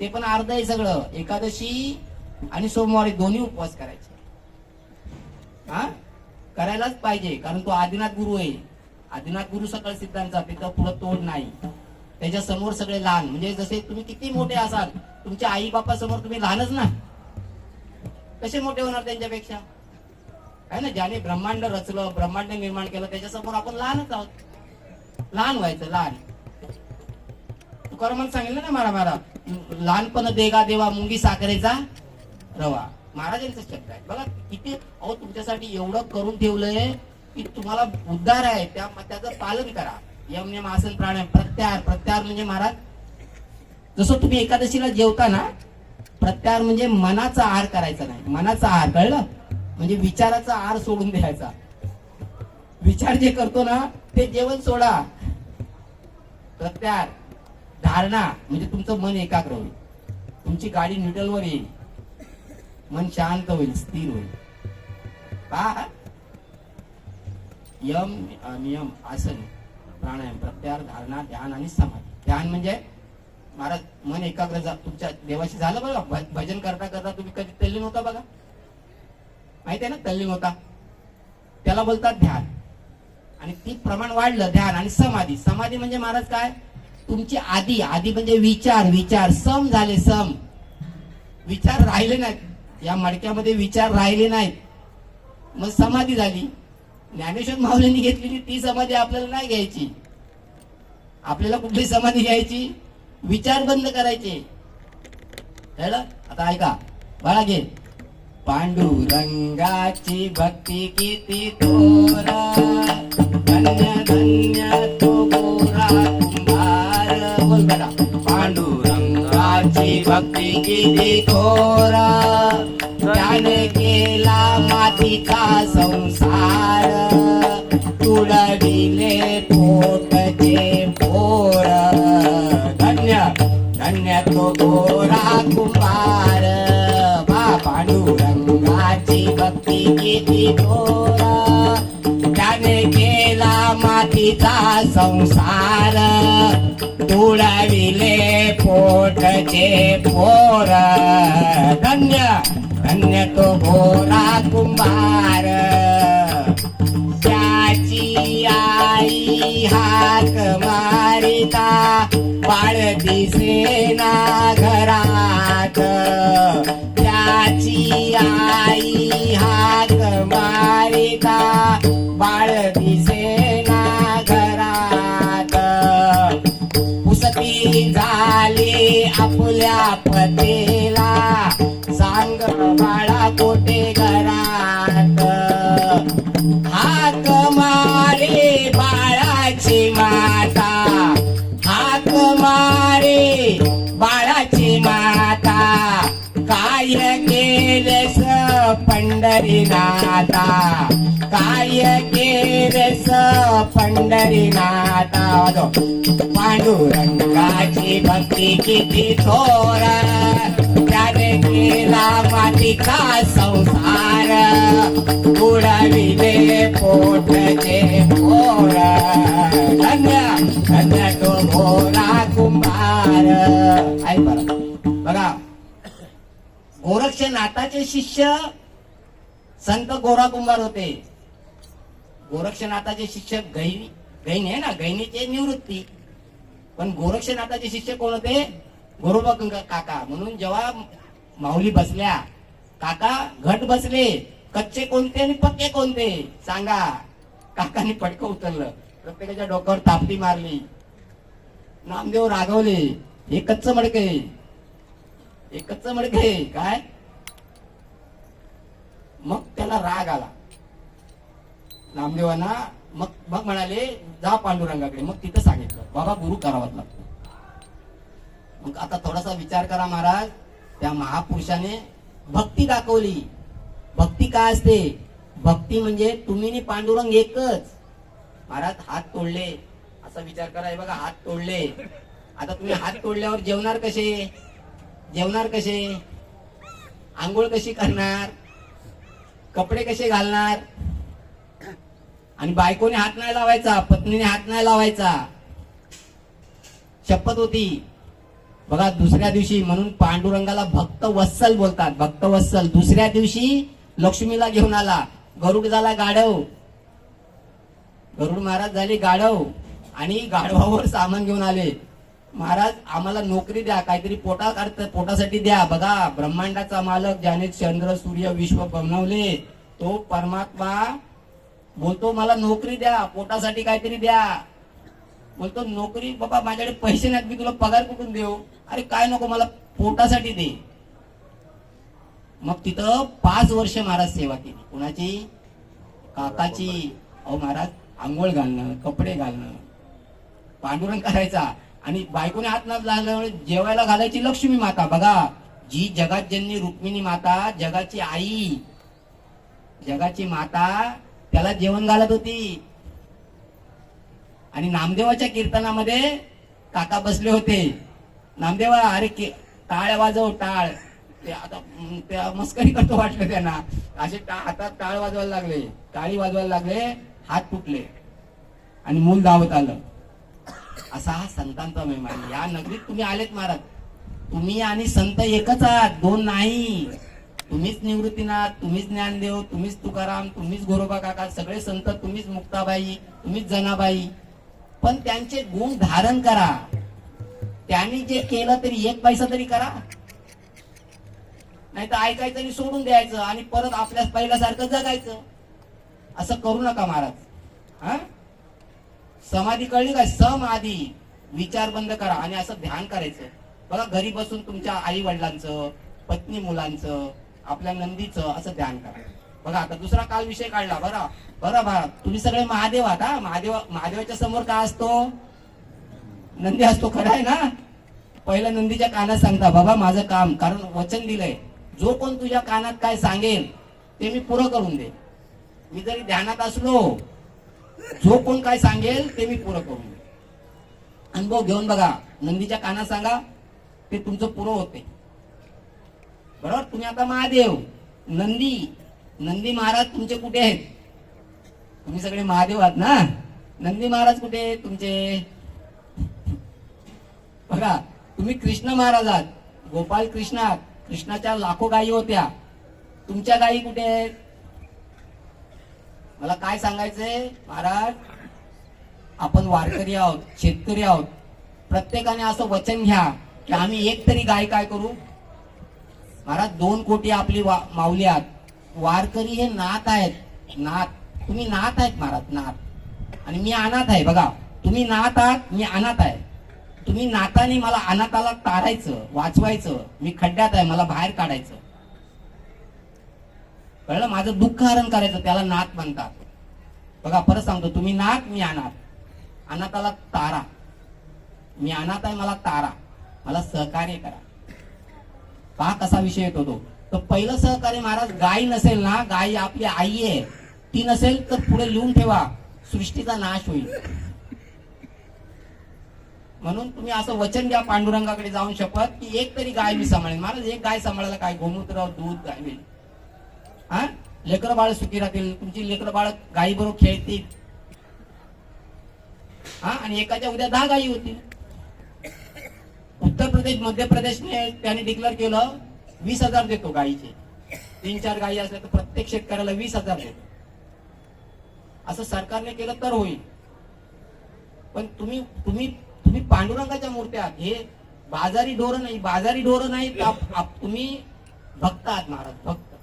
ते पण अर्ध आहे सगळं. एकादशी आणि सोमवारी दोन्ही उपवास करायचे. हा करायलाच पाहिजे, कारण तो आदिनाथ गुरु आहे. आदिनाथ गुरु सकळ सिद्धांचा, तिथं पुढे तोड नाही. त्याच्या समोर सगळे लहान. म्हणजे जसे तुम्ही किती मोठे असाल, तुमच्या आई बापा समोर तुम्ही लहानच ना. कसे मोठे होणार त्यांच्यापेक्षा? आहे ना. ज्याने ब्रह्मांड रचलं, ब्रह्मांड निर्माण केलं, त्याच्यासमोर आपण लहानच आहोत. लहान व्हायचं, लहान. तुकारामांनी सांगितलं ना, मारा लहानपण देगा देवा मुंगी साखरेचा रवा. महाराजांचा शब्द आहे बघा. किती अहो तुमच्यासाठी एवढं करून ठेवलंय की तुम्हाला उद्धार आहे. त्याचं पालन करा. यम नियम आसन प्राणायाम प्रत्याहार. प्रत्याहार म्हणजे महाराज जसं तुम्ही एकादशीला जेवता ना, प्रत्याहार म्हणजे मनाचा आहार करायचा नाही. मनाचा आहार कळलं म्हणजे विचाराचा आहार सोडून द्यायचा. विचार जे करतो ना ते जेवण सोडा. प्रत्याहार. धारणा म्हणजे तुमचं मन एकाग्र होईल, तुमची गाडी न्यूट्रलवर येईल, मन शांत होईल, स्थिर होईल. पहा, यम नियम आसन प्राणायाम प्रत्याहार धारणा ध्यान आणि समाधी. ध्यान म्हणजे महाराज मन एकाग्र तुमच्या देवाशी झालं बघा. भजन करता करता तुम्ही कधी तल्लीन होता बघा, माहिती आहे ना तल्लीन होता, त्याला बोलतात ध्यान. आणि ती प्रमाण वाढलं ध्यान. आणि समाधी, समाधी म्हणजे महाराज काय, तुमची आधी म्हणजे विचार सम झाले, सम विचार राहिले नाहीत या मडक्यामध्ये, विचार राहिले नाहीत, मग समाधी झाली. ज्ञानेश्वर माऊलींनी घेतलेली ती समाधी आपल्याला नाही घ्यायची. आपल्याला कुठली समाधी घ्यायची, विचार बंद करायचे. कळलं? आता ऐका बाळा, घे. पांडुरंगाची भक्ती किती थोर, धन्य धन्य तो गोरा कुंभार. बोल बेटा. पांडुरंगाची भक्ती किती थोर, त्याने केला मातीचा संसार, तुडविले पोटचे पोर, धन्य धन्य तो गोरा कुंभार. पांडुरंगाची भक्ती किती थोर, त्याने केला मातीचा संसार, तुडविले पोटचे पोर, धन्य धन्य तो गोरा कुंभार. त्याची आई हाक मारिता, बाळ दिसेना घरात. त्याची आई हाक मारिता, बाळ दिसेना घरात. पुसती झाली आपल्या पतीला, सांग बाळा कोठे घरात. हाक मारे बाळाची माता, हाक मारे बाळाची माता, काय केलेस पंढरीनाथा, काय केलेस पंढरीनाथा. पांडुरंगाची भक्ती किती थोर, त्याने केला मातीचा संसार, उडविले पोटचे पोर, धन्य धन्य तो गोरा कुंभार. ऐक बघा, गोरक्षनाथाचे शिष्य संत गोरा कुंभार होते. गोरक्षनाथाचे शिष्य गैनी आहे ना, गैनीचे निवृत्ती. पण गोरक्षनाथाचे शिष्य कोण होते, गोरोबा काका. म्हणून जेव्हा माऊली बसल्या, काका घट बसले, कच्चे कोणते आणि पक्के कोणते सांगा. काकांनी पटकं उचललं, प्रत्येकाच्या डोक्यावर तापटी मारली. नामदेव रागवले, हे कच्च मडके, हे कच्च मडके काय. मग त्याला राग आला नामदेवांना. मग म्हणाले जा पांडुरंगाकडे. मग तिथं सांगितलं बाबा गुरु करावाच लागतो. मग आता थोडासा विचार करा महाराज, त्या महापुरुषाने भक्ती दाखवली. भक्ती काय असते, भक्ती म्हणजे तुम्ही नि पांडुरंग एकच. महाराज हात तोडले, असा विचार करा. हे बघा हात तोडले. आता तुम्ही हात तोडल्यावर जेवणार कसे, जेवणार कसे, आंघोळ कशी करणार, कपडे कसे घालणार. आणि बायकोने हात नाही लावायचा, पत्नीने हात नाही लावायचा, शपथ होती. बघा दुसऱ्या दिवशी, म्हणून पांडुरंगाला भक्त वत्सल बोलतात, भक्त वत्सल. दुसऱ्या दिवशी लक्ष्मीला घेऊन आला. गरुड झाला गाढव, गरुड महाराज झाले गाढव, आणि गाढवावर सामान घेऊन आले. महाराज आम्हाला नोकरी द्या, काहीतरी पोटासाठी द्या. बघा ब्रह्मांडाचा मालक, ज्याने चंद्र सूर्य विश्व बनवले, तो परमात्मा बोलतो मला नोकरी द्या, पोटासाठी काहीतरी द्या. बोलतो नोकरी बाबा माझ्याकडे पैसे नाहीत, मी तुला पगार कुठून देऊ. अरे काय नको, मला पोटासाठी दे. मग तिथं 5 वर्ष महाराज सेवा केली. कुणाची, काकाची. अहो महाराज आंघोळ घालणं, कपडे घालणं, पांडुरंग करायचा. आणि बायकोने हात नाच लागल्यामुळे जेवायला घालायची लक्ष्मी माता. बघा जी जगात जननी रुक्मिणी माता, जगाची आई, जगाची माता, त्याला जेवण घालत होती. आणि नामदेवाच्या कीर्तनामध्ये काका बसले होते. नामदेवा अरे टाळ वाजव, टाळ. ते आता त्या मस्करी करतो वाटलं त्यांना. असे हातात टाळ वाजवायला लागले, टाळी वाजवायला लागले, हात तुटले आणि मूल धावत आलं. असा हा संतांचा महिमा आहे. या नगरीत तुम्ही आलेत महाराज, तुम्ही आणि संत एकच आहात, दोन नाही. तुम्हीच निवृत्तीनाथ, तुम्हीच ज्ञानदेव, तुम्हीच तुकाराम, तुम्हीच गोरोबा काका, सगळे संत तुम्हीच, मुक्ताबाई तुम्हीच, जनाबाई. पण त्यांचे गुण धारण करा. त्यांनी जे केलं तरी एक पैसा तरी करा, नाही तर ऐकायचं आणि सोडून द्यायचं आणि परत आपल्या पहिल्यासारखं जगायचं. असं करू नका महाराज. हा, समाधी कळली काय? समाधी. विचार बंद करा आणि असं ध्यान करायचं. बघा, घरी बसून तुमच्या आई वडिलांचं, पत्नी मुलांचं, आपल्या नंदीचं असं ध्यान करा. बघा, आता दुसरा काल विषय काढला. बरं तुम्ही सगळे महादेव आहात. हा, महादेवाच्या समोर काय असतो? नंदी असतो. खरं आहे ना? पहिल्या नंदीच्या कानात सांगता, बाबा माझं काम, कारण वचन दिलंय, जो कोण तुझ्या कानात काय सांगेल ते मी पुरं करून दे. मी जरी ध्यानात असलो, जो कोण काय सांगेल ते मी पुरं करून दे. अनुभव घेऊन बघा. नंदीच्या कानात सांगा, ते तुमचं पुरं होते. बरोबर? तुम्ही आता महादेव, नंदी महाराज तुमचे कुठे आहेत? तुम्ही सगळे महादेव आहात ना? नंदी महाराज कुठे आहेत तुमचे? बघा, तुम्ही कृष्ण महाराज आहात, गोपाल कृष्ण आहात. कृष्णाच्या लाखो गायी होत्या. तुमच्या गायी कुठे आहेत? मला काय सांगायचंय महाराज, आपण वारकरी आहोत, शेतकरी आहोत. प्रत्येकाने असं वचन घ्या की आम्ही एक तरी गाय काय करू. महाराज 2 कोटी आपली माऊली आहात. वारकरी हे नाथ आहेत, नाथ. तुम्ही नाथ आहेत महाराज, नाथ. आणि मी अनाथ आहे. बघा, तुम्ही नाथ आहात, मी अनाथ आहे. तुम्ही नाथाने मला अनाथाला तारायचं, वाचवायचं. मी खड्ड्यात आहे, मला बाहेर काढायचं. कळलं? माझं दुःख हरण करायचं, त्याला नाथ म्हणतात. बघा, परत सांगतो, तुम्ही नाथ, मी अनाथ. अनाथाला तारा. मी अनाथ आहे, मला तारा, मला सहकार्य करा. पहा कसा विषय येतो तो. तर पहिलं सहकार्य महाराज, गाय नसेल ना, गाय आपली आई आहे, ती नसेल तर पुढे लिहून ठेवा, सृष्टीचा नाश होईल. म्हणून तुम्ही असं वचन घ्या पांडुरंगाकडे जाऊन शपथ की एक तरी गाय मी सांभाळेन. महाराज, एक गाय सांभाळायला काय, गोमूत्र, दूध, गाय होईल. हा, लेकरं बाळ सुखी राहतील, तुमची लेकरं बाळ गायी बरोबर खेळतील. हा, आणि एकाच्या उद्या 10 गायी होतील. उत्तर प्रदेश, मध्य प्रदेशने त्याने डिक्लेअर केलं 20,000 देतो गायीचे. 3-4 गायी असल्या तर प्रत्येक शेतकऱ्याला 20,000 देतो. असं सरकारने केलं तर होईल. पण तुम्ही पांडुरंगाच्या मूर्त्या आहात. हे बाजारी ढोरं नाही, बाजारी ढोरं नाही. तुम्ही भक्त आहात महाराज, भक्त.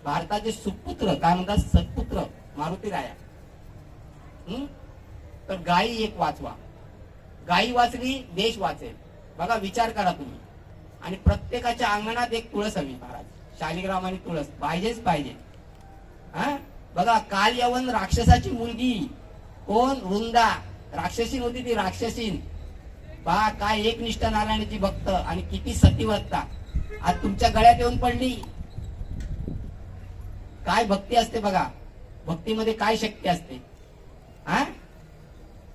भारताचे सुपुत्र, काय म्हणतात, सत्पुत्र मारुती राया. तर गायी एक वाचवा. गायी वाचली, देश वाचेल. बघा, विचार करा तुम्ही. आणि प्रत्येकाच्या अंगणात एक तुळस हवी महाराज. शालिग्राम आणि तुळस पाहिजेच पाहिजे. हा, बघा, काल यवन राक्षसाची मुलगी कोण? वृंदा. राक्षसीन होती ती, राक्षसीन. पहा काय एकनिष्ठ नारायणाची भक्त आणि किती सतीव्रता आज तुमच्या गळ्यात येऊन पडली. काय भक्ती असते बघा, भक्तीमध्ये काय शक्ती असते. हा,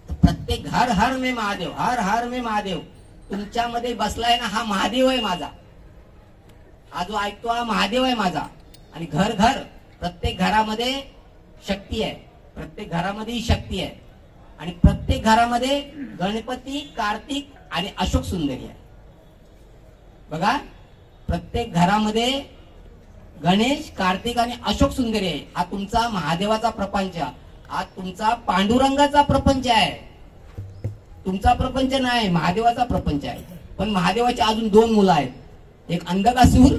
प्रत्येक हर हर मे महादेव, हर हर मे महादेव. तुमच्यामध्ये बसलाय ना, हा महादेव आहे माझा. हा जो ऐकतो हा महादेव आहे माझा. आणि घर घर, प्रत्येक घरामध्ये शक्ती आहे. प्रत्येक घरामध्ये ही शक्ती आहे. आणि प्रत्येक घरामध्ये गणपती, कार्तिक आणि अशोक सुंदरी आहे. बघा, प्रत्येक घरामध्ये गणेश, कार्तिक आणि अशोक सुंदरी आहे. हा तुमचा महादेवाचा प्रपंच, हा तुमचा पांडुरंगाचा प्रपंच आहे. तुमचा प्रपंच नाही, महादेवाचा प्रपंच आहे. पण महादेवाची अजून 2 मुलं आहेत, एक अंधकासूर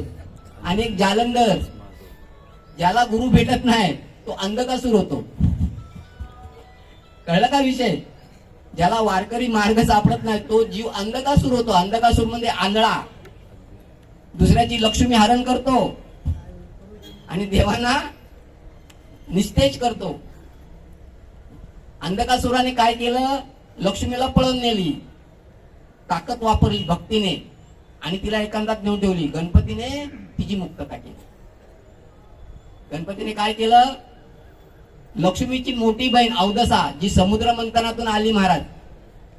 आणि एक जालंधर. ज्याला गुरु भेटत नाही तो अंधकासूर होतो. कळलं का विषय? ज्याला वारकरी मार्ग सापडत नाही तो जीव अंधकासूर होतो. अंधकासूर म्हणजे आंधळा. दुसऱ्याची लक्ष्मी हरण करतो आणि देवांना निस्तेज करतो. अंधकासुराने काय केलं? लक्ष्मीला पळून नेली, ताकद वापरली भक्तीने आणि तिला एकांतात नेऊन ठेवली. गणपतीने तिची मुक्तता केली. गणपतीने काय केलं? लक्ष्मीची मोठी बहीण अवदसा, जी समुद्र मंथनातून आली महाराज,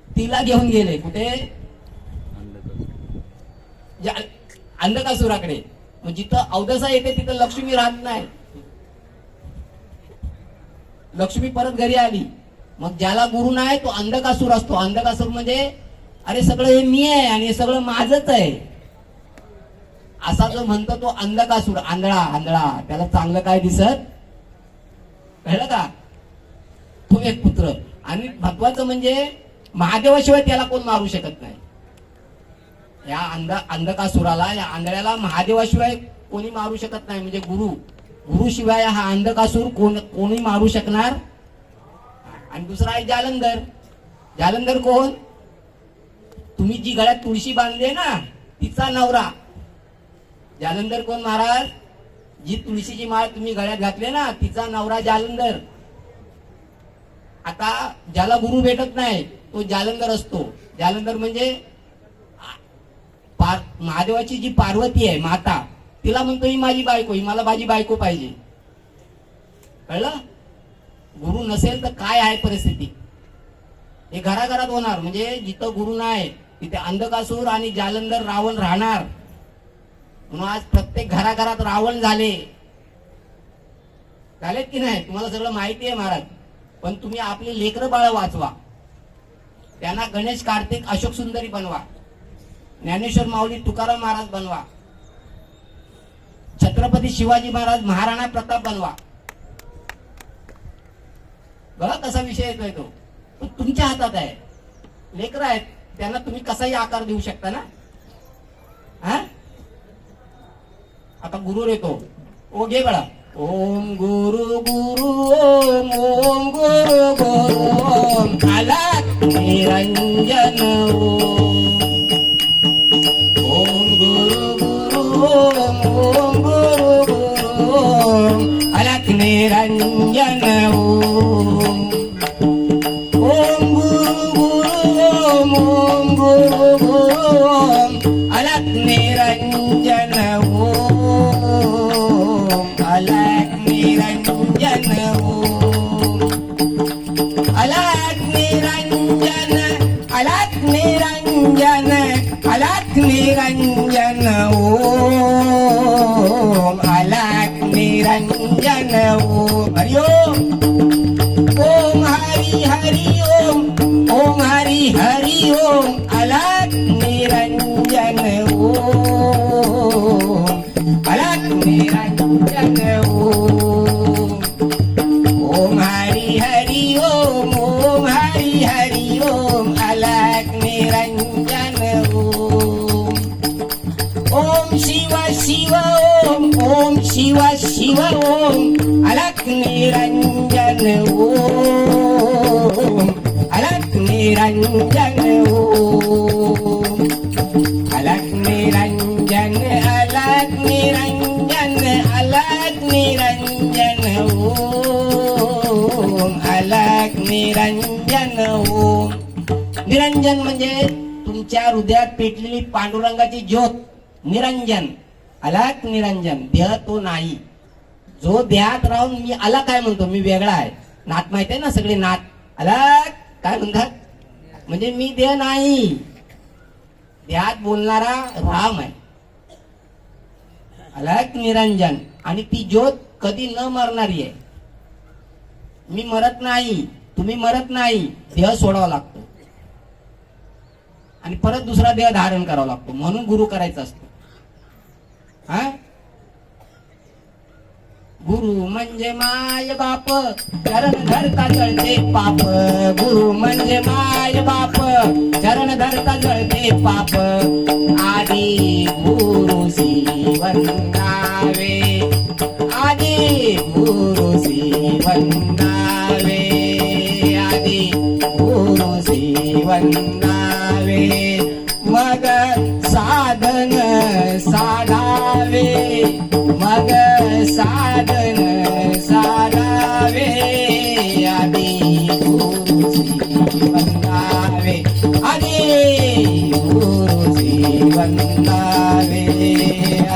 तिला घेऊन गेले. कुठे? अंधकासुराकडे. मग जिथं अवदसा येते तिथं लक्ष्मी राहत नाही. लक्ष्मी परत घरी आली. मग ज्याला गुरु नाही तो अंधकासूर असतो. अंधकासूर म्हणजे अरे सगळं हे मी आहे आणि हे सगळं माझच आहे असा जो म्हणतो तो अंधकासूर. आंधळा आंधळा त्याला चांगलं काय दिसत कळलं का. तो एक पुत्र. आणि महत्वाचं म्हणजे महादेवाशिवाय त्याला कोण मारू शकत नाही. या अंधकासुराला या आंधळ्याला महादेवाशिवाय कोणी मारू शकत नाही. म्हणजे गुरु शिवाय हा अंधकासूर कोणी मारू शकणार. आणि दुसरा आहे जालंधर. जालंधर कोण. तुम्ही जी गळ्यात तुळशी बांधली ना तिचा नवरा. जालंधर कोण महाराज. जी तुळशीची माळ तुम्ही गळ्यात घातली ना तिचा नवरा जालंधर. आता ज्याला गुरु भेटत नाही तो जालंधर असतो. जालंधर म्हणजे महादेवाची जी पार्वती आहे माता तिला म्हणतो ही माझी बायको, ही मला माझी बायको पाहिजे. कळलं. गुरु नसेल तर काय आहे परिस्थिती. हे घराघरात होणार. म्हणजे जिथं गुरु नाही तिथे अंधकासूर आणि जालंधर रावण राहणार. म्हणून आज प्रत्येक घराघरात रावण झालेत की नाही तुम्हाला सगळं माहिती आहे महाराज. पण तुम्ही आपली लेकरं बाळ वाचवा. त्यांना गणेश कार्तिक अशोक सुंदरी बनवा. ज्ञानेश्वर माऊली तुकाराम महाराज बनवा. छत्रपती शिवाजी महाराज महाराणा प्रताप बनवा. बघा कसा विषय येतोय तो. पण तुमच्या हातात आहे. लेकरं आहेत त्यांना तुम्ही कसाही आकार देऊ शकता ना. हा आता गुरु येतो. ओ घे बळा. ओम गुरु गुरु ओम ओम गुरु गुरु ओम आला निरंजन ओम गुरु गुरु ओम ओम गुरु गुरु ओम आला निरंजन ओम गुरु गुरु ओम गुरु गुरु ओम आला निरंजन अलग निरंजन अलग निरंजन अलग निरंजन अलग निरंजन ओम अलग निरंजन हरि ओम हरि हरि ओम हरि हरि ओम अलग निरंजन ओम अलग निरंजन ओम हरि हरि ओम हरि हरि ओम अलग निरंजन ओम शिव शिव ओम शिव शिव ओम अलग निरंजन ओम अलग निरंजन ओम अलग निरंजन अलग निरंजन अलग निरंजन ओम अलग निरंजन ओम. निरंजन म्हणजे तुमच्या हृदयात पेटलेली पांडुरंगाची ज्योत. निरंजन अलग निरंजन. देह तो नाही. जो देहात राहून मी अलग काय म्हणतो मी वेगळा आहे. नात माहिती आहे ना सगळे नात अलग काय म्हणतात म्हणजे मी देह नाही. देहात बोलणारा राम आहे. अलग निरंजन. आणि ती ज्योत कधी न मरणारी आहे. मी मरत नाही तुम्ही मरत नाही. देह सोडावा लागतो आणि परत दुसरा देह धारण करावा लागतो. म्हणून गुरु करायचा असतो. हा गुरु म्हणजे माय बाप चरण धरता जळते पाप. गुरु म्हणजे माय बाप चरण धरता जळते पाप. आदि गुरु वंदावे आदि गुरु वंदावे आदि गुरु वंदावे मग साधन साधावे मग साधन साधावे आदि गुरु वंदावे आदि गुरु वंदावे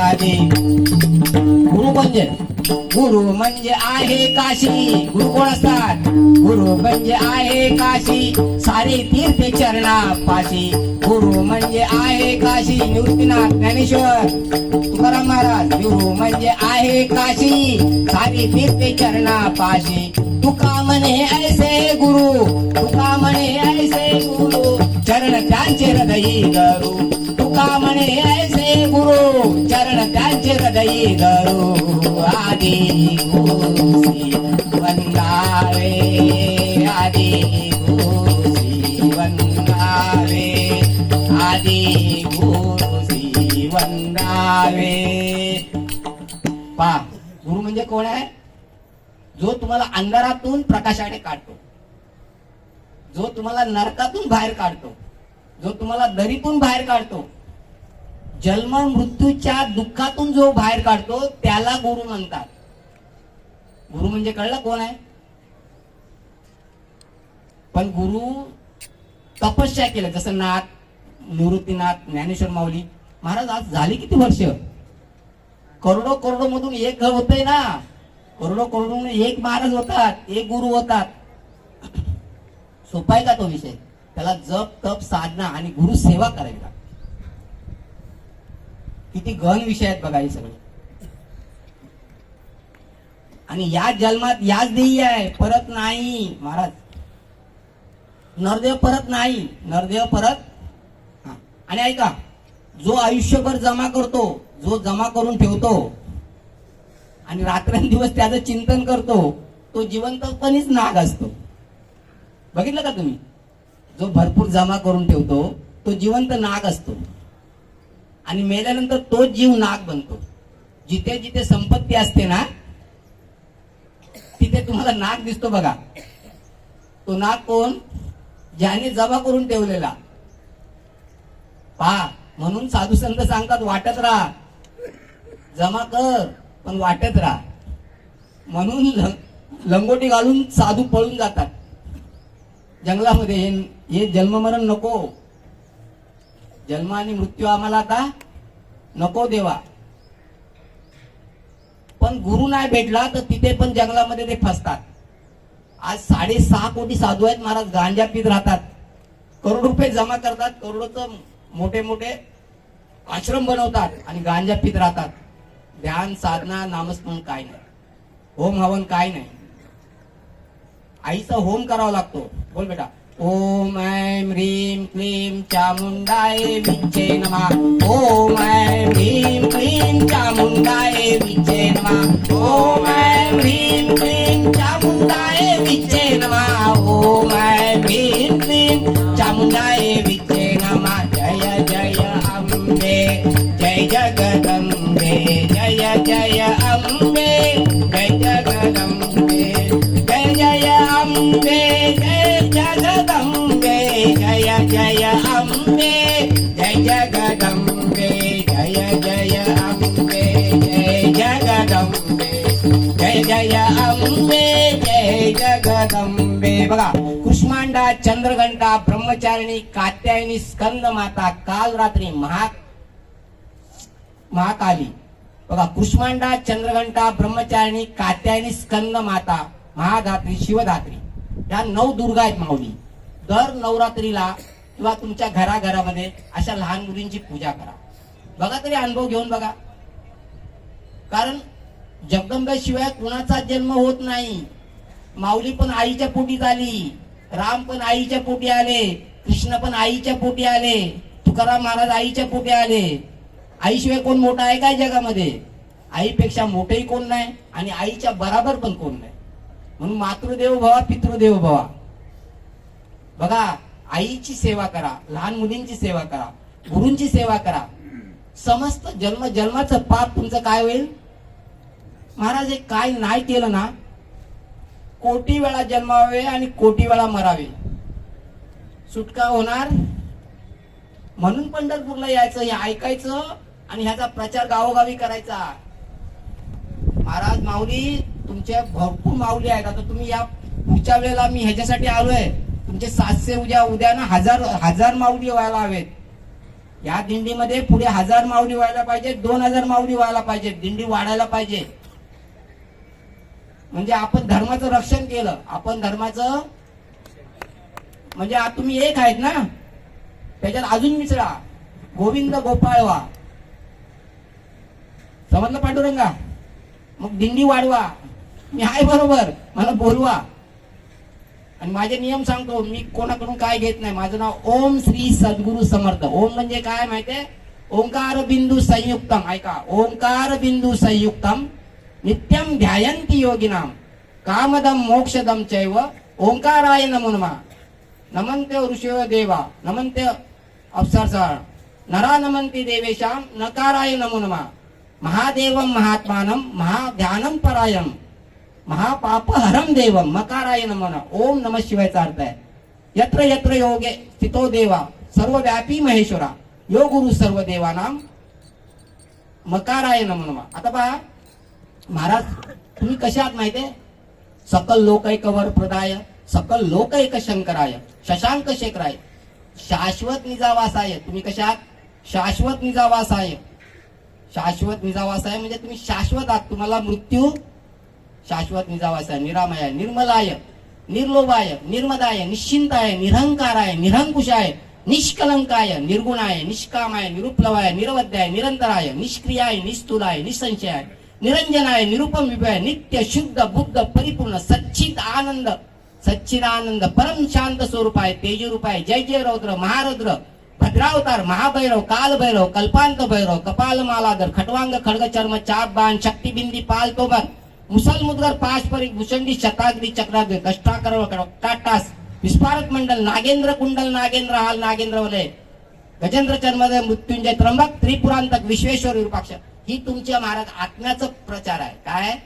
आदि गुरु गुरु म्हणजे आहे काशी. गुरु कोण असतात? गुरु म्हणजे आहे काशी, सारे तीर्थ चरणा पाशी. गुरु म्हणजे आहे काशी. निवृत्तीनाथ ज्ञानेश्वर तुकाराम महाराज. गुरु म्हणजे आहे काशी, सारे तीर्थ चरणा पाशी. तुका म्हणे ऐसे गुरु, तुका म्हणे ऐसे गुरु, चरण त्यांचे हृदयी धरू. तुका म्हणे ऐसे गुरु, चरण त्यांचे हृदयी धरू. आदि गुरु श्री वंदावे, आदि गुरु श्री वंदावे, आदि गुरु श्री वंदावे. पा गुरु म्हणजे कोण आहे? जो तुम्हाला अंधारातून प्रकाशाने काढतो, जो तुम्हाला नरकातून बाहेर काढतो, जो तुम्हाला दरीतून बाहेर काढतो, जन्म मृत्यूच्या दुःखातून जो बाहेर काढतो त्याला गुरु म्हणतात. गुरु म्हणजे कळलं कोण आहे? पण गुरु तपस्या केलं, जसं नाथ, निवृत्तीनाथ, ज्ञानेश्वर माऊली महाराज. आज झाली किती वर्ष? करोडो करोडो मधून एक होतंय ना, करोडो करोडो एक महाराज होतात, एक गुरु होतात. सोपा आहे का तो विषय? त्याला जप तप साधना आणि गुरु सेवा करायला किती गहन विषय आहेत बघा हे सगळे. आणि या जन्मात याच देही आहे, परत नाही महाराज. नरदेव परत नाही, नरदेव परत. आणि ऐका, जो आयुष्यभर जमा करतो, जो जमा करून ठेवतो आणि रात्रंदिवस त्याचं चिंतन करतो, तो जिवंतपणीच नाग असतो. बघितलं का तुम्ही? जो भरपूर जमा करून ठेवतो तो जिवंत नाग असतो आणि मेल्यानंतर तो जीव नाग बनतो. जिथे जिथे संपत्ती असते ना तिथे तुम्हाला नाग दिसतो बघा. तो नाग कोण? ज्याने जमा करून ठेवलेला. पहा, म्हणून साधू संत सांगतात वाटत राहा, जमा कर पण वाटत राहा. म्हणून लंगोटी घालून साधू पळून जातात जंगलामध्ये. हे जन्म मरण नको, जन्म आणि मृत्यू आम्हाला आता नको देवा. पण गुरु नाही भेटला तर तिथे पण जंगलामध्ये ते फसतात. आज 6.5 कोटी साधू आहेत महाराज, गांजा पीत राहतात, करोड रुपये जमा करतात, करोडोचं मोठे मोठे आश्रम बनवतात आणि गांजा पीत राहतात. ध्यान साधना नामस्मरण काय नाही, होम हवन काय नाही. आईचा होम करावा लागतो. बोल बेटा. ओम ऐं ह्रीं क्लीं चामुंडाय विच्चे नमः. ओम ऐं ह्रीं क्लीं चामुंडाय विच्चे नमः. ओम ऐं ह्रीं क्लीं चामुंडाय विच्चे नमः. ओम ऐं ह्रीं क्लीं चामुंडाय विच्चे नमः. जय जय अम्बे, जय जगदम्बे, जय जय अम्बे, जय जगदम्बे, जय जय अम्बे, जय जगदम्बे, जय जय अम्बे, जय जगदम्बे, जय जय अम्बे, जय जगदम्बे, जय जय अम्बे, जय जगदम्बे. बघा, कुष्मांडा, चंद्रघंटा, ब्रह्मचारिणी, कात्यायनी, स्कंद माता, काल रात्री महाकाली. बघा, कुष्मांडा, चंद्रघंटा, ब्रह्मचारिणी, कात्यायनी, स्कंद माता, महाधात्री, शिवधात्री, या 9 दुर्गा आहेत माऊली. दर नवरात्रीला किंवा तुमच्या घराघरामध्ये अशा लहान मुलींची पूजा करा. बघा तरी अनुभव घेऊन बघा. कारण जगदंबेशिवाय कुणाचा जन्म होत नाही. माऊली पण आईच्या पोटी झाली, राम पण आईच्या पोटी आले, कृष्ण पण आईच्या पोटी आले, तुकाराम महाराज आईच्या पोटी आले. आईशिवाय कोण मोठा आहे काय जगामध्ये? आईपेक्षा मोठेही कोण नाही आणि आईच्या बराबर पण कोण नाही. म्हणून मातृदेव भवा, पितृदेव भवा. बघा, आईची सेवा करा, लहान मुलींची सेवा करा, गुरूंची सेवा करा. समस्त जन्म जन्माचं पाप तुमचं काय होईल महाराज? हे काय नाही केलं ना, कोटी वेळा जन्मावे आणि कोटी वेळा मरावे, सुटका होणार. म्हणून पंढरपूरला यायचं, हे ऐकायचं आणि ह्याचा प्रचार गावोगावी करायचा. महाराज माऊली तुमच्या भरपूर माऊली आहेत. आता तुम्ही या पुढच्या वेळेला मी ह्याच्यासाठी आलोय, तुमचे 700 उद्या ना 1000 माऊली व्हायला हवेत. या दिंडीमध्ये पुढे 1000 माऊली व्हायला पाहिजे, 2000 माऊली व्हायला पाहिजे, दिंडी वाढायला पाहिजे. म्हणजे आपण धर्माचं रक्षण केलं, आपण धर्माचं म्हणजे आज तुम्ही एक आहेत ना, त्याच्यात अजून मिसळा, गोविंद गोपाळ व्हा. समजलं पांडुरंगा? मग दिंडी वाढवा, मी आहे बरोबर, मला बोलवा. आणि माझे नियम सांगतो, मी कोणाकडून काय घेत नाही. माझं नाव ओम श्री सद्गुरु समर्थ. ओम म्हणजे काय माहितीये? ओंकार बिंदू संयुक्तम. ऐका, ओंकार बिंदू संयुक्तम नित्यम ध्यायंती योगिनाम कामदम मोक्षदम चैव ओंकाराय नमो नमः. नमन्ते ऋषयो देवा, नमन्ते अप्सरसा, नरा नमन्ति देवेशाम नकाराय नमो नमः. महादेवम महात्मानम महाध्यानम परायम महापापहरम देवम मकाराय नमो नमः. ओम नमः शिवायचा अर्थ आहे यत्र यत्र योगे स्थितो देवा सर्वव्यापी महेश्वरा यो गुरु सर्व देवानाम मकाराय नमो नमः. आता पहा महाराज, तुम्ही कशा आहात माहितीये? सकल लोकैक वर प्रदाय सकल लोकैक शंकराय शशांक शेखराय शाश्वत निजावासाय. तुम्ही कशा आहात? शाश्वत निजावासाय. शाश्वत निजावासाय म्हणजे तुम्ही शाश्वत आहात, तुम्हाला मृत्यू शाश्वत निजावासाय. निरामयाय निर्मलाय निर्लोभाय निर्मदाय निश्चिंताय निरहंकाराय निरंकुशाय निष्कलंकाय निर्गुणाय निष्कामाय निरुप्लवाय निरवध्याय निरंतराय निष्क्रियाय निस्तुलाय निसंशयाय निरंजनाय निरुपम विभय नित्य शुद्ध बुद्ध परिपूर्ण सच्चिद आनंद सच्चिदानंद परम शांत स्वरूपाय तेजरूपाय जय जय रौद्र महारौद्र भद्रावतार महाभैरव कालभैरव कल्पांत भैरव कपाल मालाधर खटवांग खडग चर्म चाप बाण शक्तिबिंदी पाल तोमर मुसल मुद्गर पाशपरिक भूषंडी शताग्री चक्राग्री कष्टाकर टाटास विस्फारक मंडल नागेंद्र कुंडल नागेंद्र हाल नागेंद्र वलय गजेंद्र चर्मदय मृत्युंजय त्र्यंबक त्रिपुरांतक विश्वेश्वर विरूपाक्ष. ही तुमच्या महाराज आत्म्याचा प्रचार आहे. काय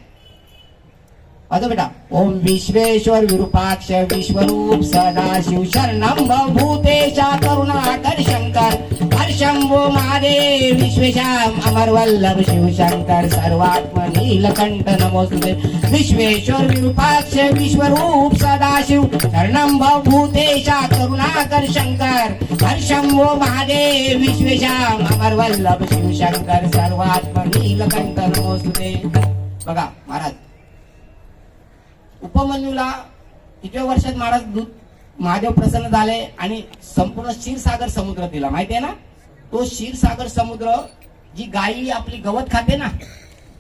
आता बेटा? ओम विश्वेश्वर विरूपाक्ष विश्वरूप सदाशिव शरणम भूतेशा करुणाकर शंकर हर्षंभो महादेव विश्वेशाम अमर वल्लभ शिव शंकर सर्वात्म नीलकंठ नमोस्तुते. विश्वेश्वर विरूपाक्ष विश्वरूप सदाशिव शरणम भूतेशा करुणाकर शंकर हर्षंभो महादेव विश्वेशाम अमर वल्लभ शिव शंकर सर्वात्म नीलकंठ नमोस्तुते. बघा महाराज, उपमन्यूला कितव्या वर्षात महाराज दूध महादेव प्रसन्न झाले आणि संपूर्ण क्षीरसागर समुद्र दिला, माहितीये ना? तो क्षीरसागर समुद्र, जी गाई आपली गवत खाते ना,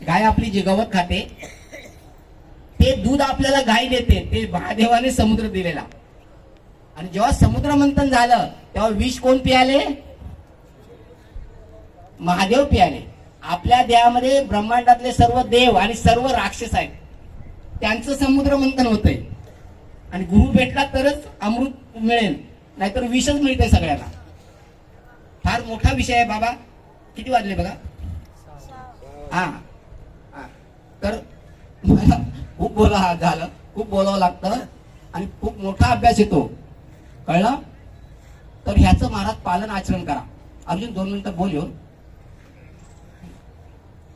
गाय आपली जी गवत खाते ते दूध आपल्याला गाय देते, ते महादेवाने समुद्र दिलेला. आणि जेव्हा समुद्र मंथन झालं तेव्हा विष कोण पियाले? महादेव पियाले. आपल्या देहामध्ये ब्रह्मांडातले सर्व देव आणि सर्व राक्षस आहेत, त्यांचं समुद्र मंथन होतंय. आणि गुरु भेटला तरच अमृत मिळेल, नाहीतर विषच मिळते सगळ्यांना. फार मोठा विषय आहे बाबा. किती वाजले बघा? हा, तर खूप बोला झालं, खूप बोलावं लागतं आणि खूप मोठा अभ्यास येतो, कळलं? तर ह्याचं महाराज पालन आचरण करा. अजून 2 मिनिटं बोल येऊन.